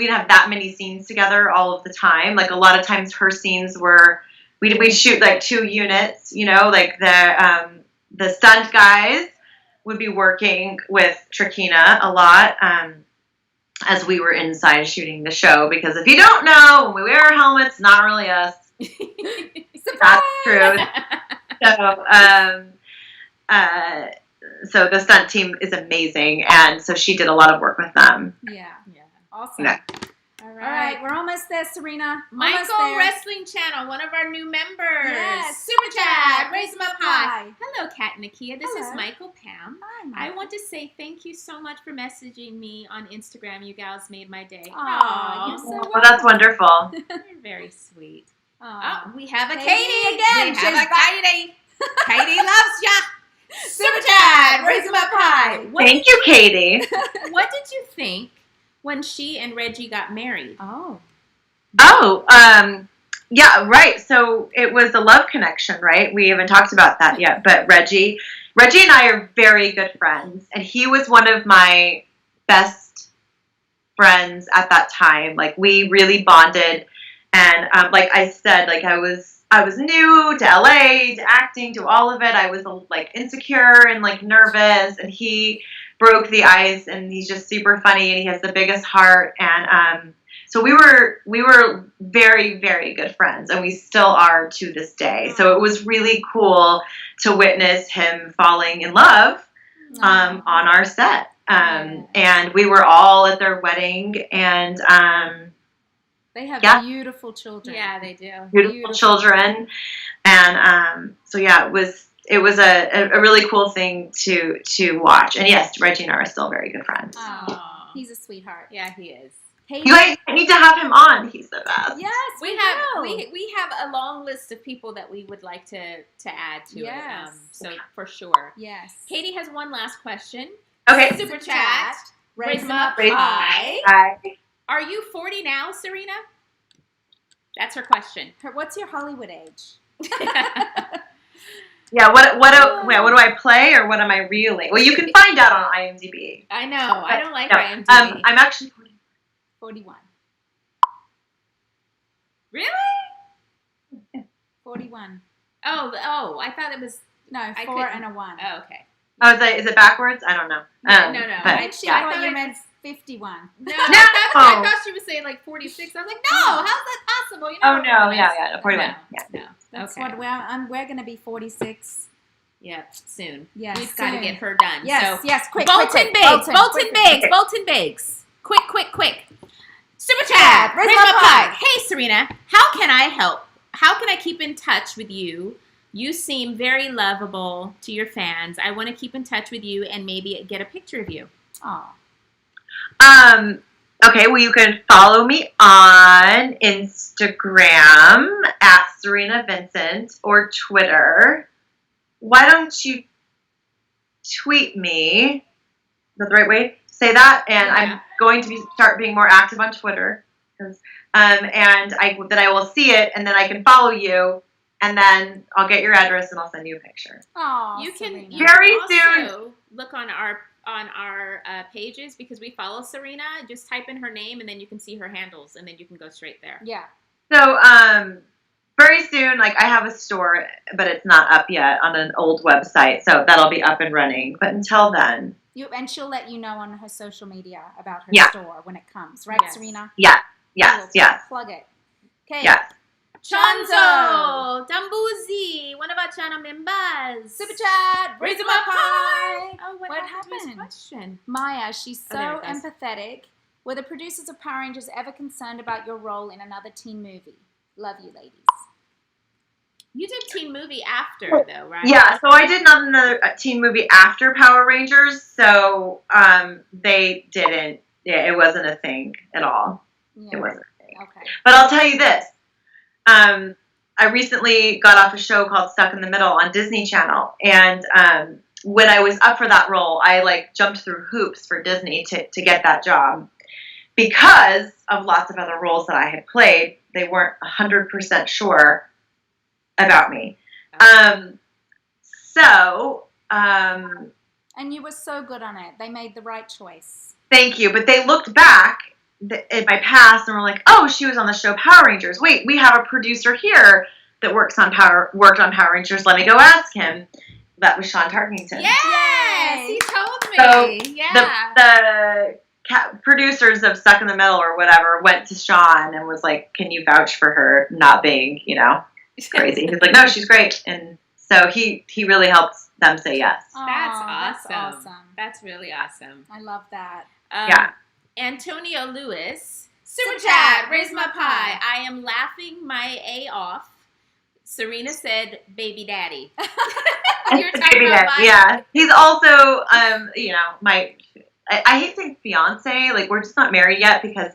S3: have that many scenes together all of the time. Like a lot of times her scenes were we shoot like 2 units, you know, like the stunt guys would be working with Trakina a lot as we were inside shooting the show, because if you don't know, when we wear our helmets, not really us. That's true. So the stunt team is amazing, and so she did a lot of work with them.
S2: Yeah. Awesome.
S3: Yeah.
S2: All right, we're almost there, Cerina.
S1: Michael Wrestling Channel, one of our new members.
S2: Yes.
S1: Super chat, raise them up high. Hello, Kat and Nakia. This is Michael Pam.
S2: Hi,
S1: I want to say thank you so much for messaging me on Instagram. You gals made my day.
S2: Aw, you're so
S3: Well, that's wonderful.
S1: You're very sweet.
S2: Aw.
S1: Oh, we have a
S2: Katie
S1: Katie
S2: again.
S1: We have
S2: She's
S1: a Katie. Katie loves ya. Super chat, raise them up high.
S3: Thank you, Katie.
S1: What did you think when she and Reggie got married?
S3: Yeah, right. So it was a love connection, right? We haven't talked about that yet, but Reggie and I are very good friends, and he was one of my best friends at that time. Like, we really bonded, and like I said, like I was new to LA, to acting, to all of it. I was like insecure and like nervous, and he broke the ice, and he's just super funny, and he has the biggest heart, and so we were very, very good friends, and we still are to this day. So it was really cool to witness him falling in love on our set, and we were all at their wedding, and
S2: they have beautiful children.
S1: Yeah, they do.
S3: Beautiful children, and so yeah, it was a really cool thing to watch. And yes, Reggie and I are still very good friends.
S2: Oh, he's a sweetheart.
S1: Yeah, he is.
S2: Hey,
S3: you guys need to have him on. He's the best.
S2: Yes,
S1: we have a long list of people that we would like to add to it. So for sure.
S2: Yes.
S1: Katie has one last question.
S3: Okay.
S1: Super chat. Raise them up
S3: Raise
S1: high.
S3: Hi.
S1: Are you 40 now, Cerina? That's her question.
S2: What's your Hollywood age?
S3: Yeah, what do I play, or what am I really? Well, you can find out on IMDb.
S1: I know. I don't like
S3: No,
S1: IMDb.
S3: I'm actually
S2: 41.
S1: Really?
S2: 41.
S1: Oh, I thought it was...
S2: No, 4 and a 1.
S1: Oh, okay.
S3: Oh, is it backwards? I don't know.
S1: No.
S2: I thought you meant 51.
S1: No, I thought she was saying like 46. I was like, no, how's that possible? You know,
S3: oh, no, yeah, 41.
S1: No.
S2: That's
S1: okay.
S2: what we're going to be 46.
S1: Yeah, soon.
S2: Yes,
S1: We've got to get her done.
S2: Yes,
S1: so,
S2: yes, quick.
S1: Bolton Biggs. Quick. Super chat.
S2: Yeah,
S1: Raise them up high. Hey, Cerina, how can I help? How can I keep in touch with you? You seem very lovable to your fans. I want to keep in touch with you and maybe get a picture of you.
S2: Oh.
S3: Okay, well, you can follow me on Instagram at Cerina Vincent, or Twitter. Why don't you tweet me? Is that the right way to say that? And I'm going to start being more active on Twitter. And I will see it, and then I can follow you, and then I'll get your address, and I'll send you a picture.
S2: Oh,
S1: you can
S3: very
S1: also
S3: soon
S1: look on our pages, because we follow Cerina. Just type in her name, and then you can see her handles, and then you can go straight there.
S2: Yeah.
S3: So, very soon, like, I have a store, but it's not up yet on an old website, so that'll be up and running. But until then.
S2: And she'll let you know on her social media about her store when it comes, right,
S1: yes.
S2: Cerina?
S3: Yeah. Yes.
S2: Plug it. Okay.
S3: Yes.
S1: Chanzo Dambuzi, one of our channel members.
S2: Super chat. Raise them up high.
S1: Oh, what happened to his question?
S2: Maya, she's so
S1: there it goes.
S2: empathetic. Were the producers of Power Rangers ever concerned about your role in another teen movie? Love you, ladies.
S1: You did teen movie after, though, right?
S3: Yeah, so I did another teen movie after Power Rangers, so they didn't. Yeah, it wasn't a thing at all.
S2: Yeah.
S3: It wasn't a thing.
S2: Okay.
S3: But I'll tell you this. I recently got off a show called Stuck in the Middle on Disney Channel, and when I was up for that role, I like jumped through hoops for Disney to get that job. Because of lots of other roles that I had played, they weren't 100% sure about me.
S2: And you were so good on it. They made the right choice.
S3: Thank you. But they looked back in my past and were like, oh, she was on the show Power Rangers. Wait, we have a producer here that worked on Power Rangers. Let me go ask him. That was Sean Tarkington.
S1: Yes, he told me.
S3: So
S1: yeah.
S3: the producers of Stuck in the Middle or whatever went to Sean and was like, "Can you vouch for her not being, crazy?" He's like, "No, she's great." And so he really helps them say yes.
S1: That's awesome.
S2: That's awesome.
S1: That's really awesome.
S2: I love that.
S3: Yeah.
S1: Antonio Lewis, super chat, raise my pie. I am laughing my A off. Serena said, "Baby daddy." You're talking
S3: Baby
S1: about
S3: daddy, yeah. He's also, I hate saying fiance. Like, we're just not married yet because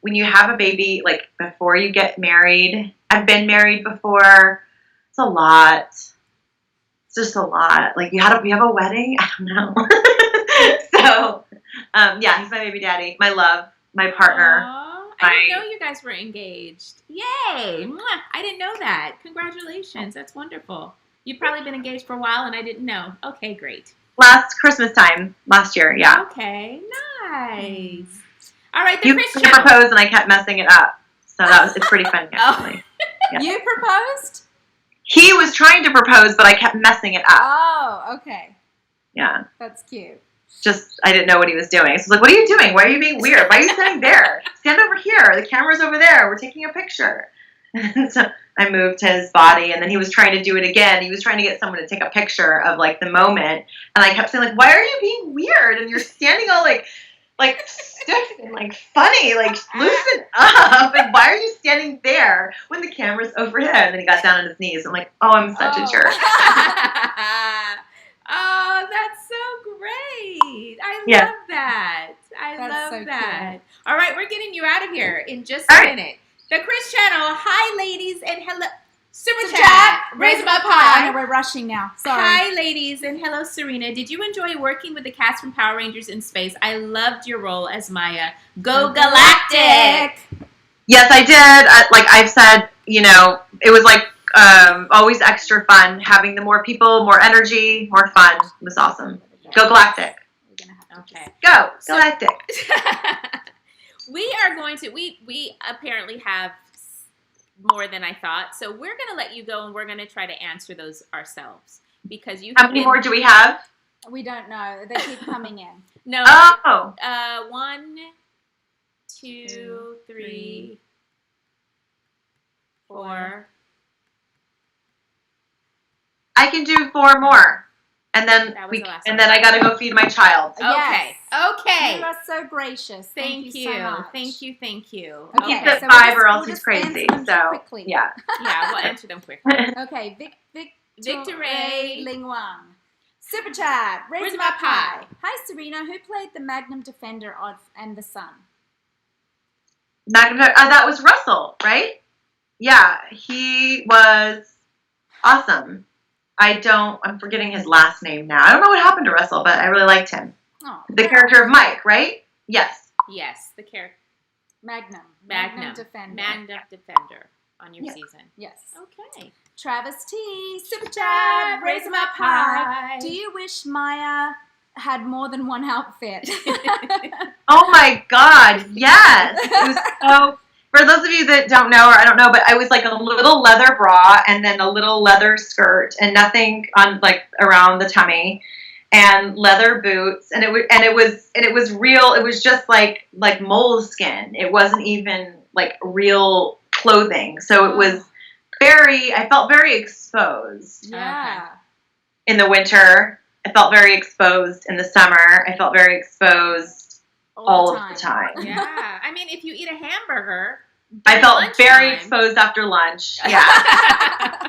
S3: when you have a baby, like, before you get married, I've been married before. It's a lot. It's just a lot. Like, you have a wedding? I don't know. So, he's my baby daddy, my love, my partner.
S1: Aww. I didn't know you guys were engaged. Yay! Mwah. I didn't know that. Congratulations. That's wonderful. You've probably been engaged for a while and I didn't know. Okay, great.
S3: Last Christmas time, last year, yeah.
S1: Okay, nice. All right,
S3: You proposed and I kept messing it up. So it's pretty funny, actually. Yeah.
S2: You proposed?
S3: He was trying to propose, but I kept messing it up.
S2: Oh, okay.
S3: Yeah.
S2: That's cute.
S3: Just, I didn't know what he was doing. So I was like, "What are you doing? Why are you being weird? Why are you standing there? Stand over here. The camera's over there. We're taking a picture." So I moved his body, and then he was trying to do it again. He was trying to get someone to take a picture of, like, the moment. And I kept saying, like, "Why are you being weird? And you're standing all, like stiff and, like, funny. Like, loosen up. And why are you standing there when the camera's over there?" And then he got down on his knees. I'm like, "Oh, I'm such a jerk."
S1: Oh, that's so great. I
S3: Yeah.
S1: love that. I
S2: That's
S1: love
S2: so
S1: that.
S2: cool.
S1: All right, we're getting you out of here in just
S3: All
S1: a
S3: right.
S1: minute. The Chris channel. Hi, ladies, and hello. Super
S2: Super
S1: chat.
S2: chat.
S1: Raise them up
S2: I know
S1: high.
S2: we're rushing now. Sorry.
S1: Hi, ladies, and hello, Serena. Did you enjoy working with the cast from Power Rangers in Space? I loved your role as Maya. Go Galactic!
S3: Yes, I did. Like I've said, it was like always extra fun. Having the more people, more energy, more fun. It was awesome. Go Galactic.
S2: We're gonna have to
S1: Okay.
S3: Go Galactic.
S1: We are going to, we apparently have more than I thought. So we're going to let you go and we're going to try to answer those ourselves. Because you
S3: How many more do we have?
S2: We don't know. They keep coming in.
S1: No.
S3: Oh.
S1: 1, 2, 3, 4.
S3: I can do 4 more. And then
S1: That was the last
S3: and
S1: one.
S3: then I gotta go feed my child.
S1: Okay.
S2: Yes.
S1: Okay.
S2: You are so gracious.
S1: Thank you.
S2: so much.
S1: Thank you. Thank you.
S2: Okay,
S3: He's at
S2: so
S3: 5 or else
S2: we'll
S3: he's
S2: just
S3: crazy.
S2: answer them
S3: So
S2: quickly.
S3: yeah.
S1: Yeah, we'll answer them quickly.
S2: Okay,
S1: Victor Ray.
S2: Ling Wang. Super chat. Raise
S1: Raise
S2: them
S1: my
S2: up
S1: pie.
S2: high. Hi, Serena. Who played the Magnum Defender and the Sun?
S3: That was Russell, right? Yeah, he was awesome. I'm forgetting his last name now. I don't know what happened to Russell, but I really liked him.
S2: Oh,
S3: The character of Mike, right? Yes.
S1: Yes, the character.
S2: Magnum Defender.
S1: Magnum Defender on your
S2: Yeah.
S1: season.
S2: Yes.
S1: Okay.
S2: Travis T. Super chat. Raise them up high. Do you wish Maya had more than one outfit?
S3: Oh my God, yes. It was so. For those of you that don't know, or I don't know, but I was like a little leather bra and then a little leather skirt and nothing on like around the tummy, and leather boots, and it was real. It was just like moleskin. It wasn't even like real clothing. So it was I felt very exposed.
S2: Yeah.
S3: In the winter, I felt very exposed. In the summer, I felt very exposed all of the time.
S1: Yeah. I mean, if you eat a hamburger,
S3: I felt
S1: lunchtime.
S3: very exposed after lunch. Yeah.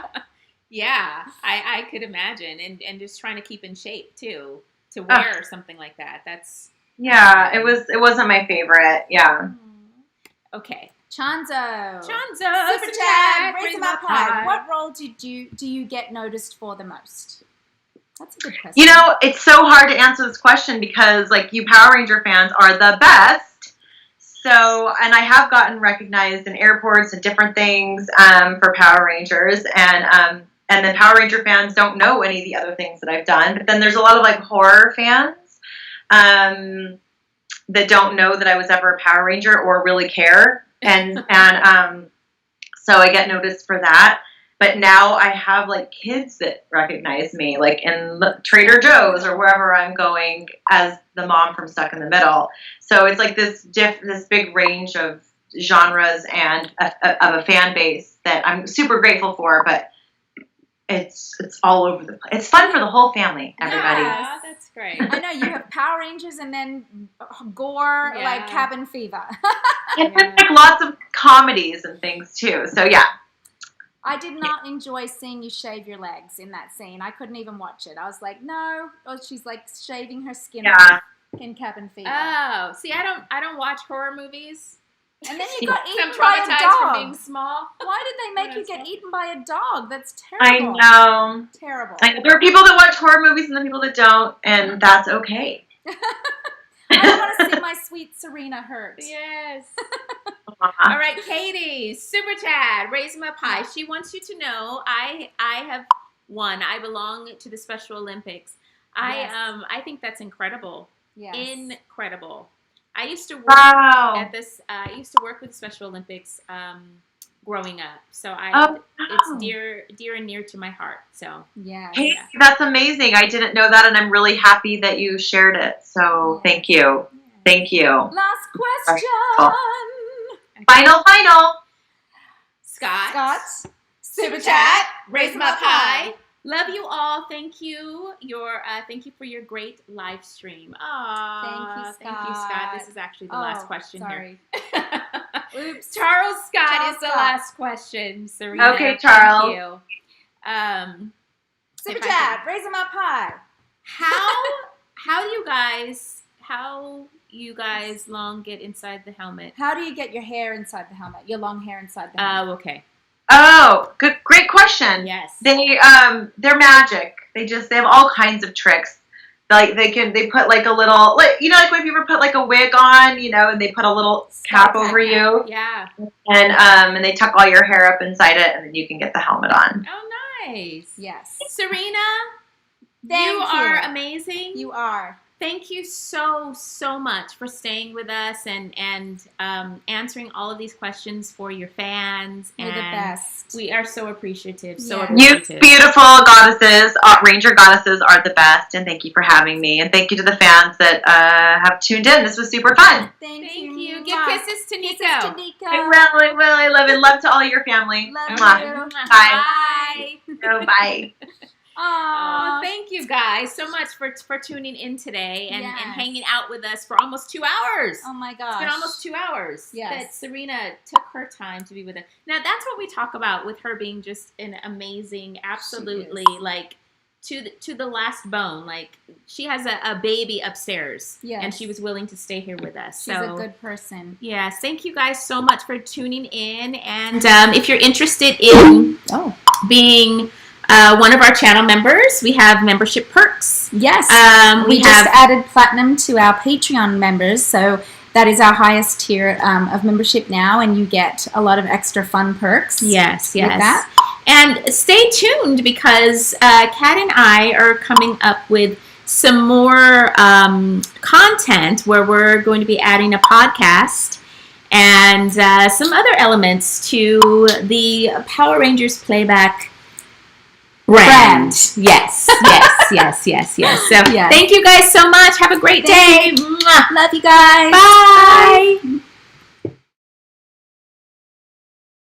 S1: Yeah, I could imagine. And just trying to keep in shape, too, to wear something like that. That's...
S3: Yeah, it wasn't my favorite. Yeah.
S1: Okay.
S2: Chanzo.
S1: Super
S2: chat. Raise them up high. What role do you get noticed for the most? That's a good question.
S3: You know, it's so hard to answer this question because, like, you Power Ranger fans are the best. So, and I have gotten recognized in airports and different things for Power Rangers, and then Power Ranger fans don't know any of the other things that I've done. But then there's a lot of like horror fans that don't know that I was ever a Power Ranger or really care, and so I get noticed for that. But now I have like kids that recognize me, like in Trader Joe's or wherever I'm going as the mom from Stuck in the Middle. So it's like this big range of genres and of a fan base that I'm super grateful for. But it's all over the place. It's fun for the whole family, everybody.
S1: Yeah, that's great.
S2: I know you have Power Rangers and then gore, like Cabin Fever.
S3: And there's like lots of comedies and things too. So yeah.
S2: I did not enjoy seeing you shave your legs in that scene. I couldn't even watch it. I was like, no. Oh, she's like shaving her skin off in Cabin Fever.
S1: Oh, see, I don't watch horror movies.
S2: And then you got eaten
S1: I'm
S2: by a
S1: traumatized
S2: dog.
S1: from being small.
S2: Why did they make you get eaten by a dog? That's terrible.
S3: I know.
S2: Terrible.
S3: There are people that watch horror movies and the people that don't, and that's okay.
S2: I don't want to see my sweet Cerina hurt.
S1: Yes. All right, Katie, super chat, raise them up high. She wants you to know I have won. I belong to the Special Olympics. I think that's incredible. Yes. Incredible. I used to work at this. I used to work with the Special Olympics growing up, so it's dear and near to my heart. So
S3: hey, that's amazing. I didn't know that, and I'm really happy that you shared it. So thank you, thank you.
S2: Last question.
S3: Final.
S1: Scott, super chat, raise them up high. Love you all. Thank you. Thank you for your great live stream. Aww, thank you, Scott. This is actually the last question here. Oops. Charles Scott is the last question, Cerina.
S3: Okay, Charles.
S1: Thank you.
S2: Super chat, raise them up high.
S1: How you guys long get inside the helmet?
S2: How do you get your hair inside the helmet? Your long hair inside the helmet?
S1: Oh, okay.
S3: Oh, great question.
S1: Yes.
S3: They're magic. They have all kinds of tricks. Like they put like a little, like, you know, like when you ever put like a wig on, you know, and they put a little cap over you.
S1: Yeah.
S3: And they tuck all your hair up inside it, and then you can get the helmet on.
S1: Oh, nice.
S2: Yes.
S1: Serena,
S2: you
S1: are amazing.
S2: You are.
S1: Thank you so much for staying with us and answering all of these questions for your fans.
S2: You're the best.
S1: We are so appreciative.
S3: You beautiful goddesses, Ranger goddesses are the best, and thank you for having me. And thank you to the fans that have tuned in. This was super fun.
S2: Thank you.
S1: Give kisses to Nico.
S3: I will. I love it. Love to all your family.
S2: Love you.
S3: Bye. Bye.
S1: Oh, thank you guys so much for tuning in today and hanging out with us for almost 2 hours.
S2: Oh my gosh.
S1: It's been almost 2 hours that Cerina took her time to be with us. Now that's what we talk about with her being just an amazing, absolutely like to the last bone. Like she has a baby upstairs and she was willing to stay here with us.
S2: She's a good person.
S1: Yes, thank you guys so much for tuning in. And if you're interested in being one of our channel members, we have membership perks.
S2: Yes. We just added platinum to our Patreon members, so that is our highest tier of membership now, and you get a lot of extra fun perks.
S1: Yes.
S2: With that.
S1: And stay tuned because Kat and I are coming up with some more content where we're going to be adding a podcast and some other elements to the Power Rangers playback brand. Yes. So thank you guys so much. Have a great day.
S2: Love you guys.
S1: Bye.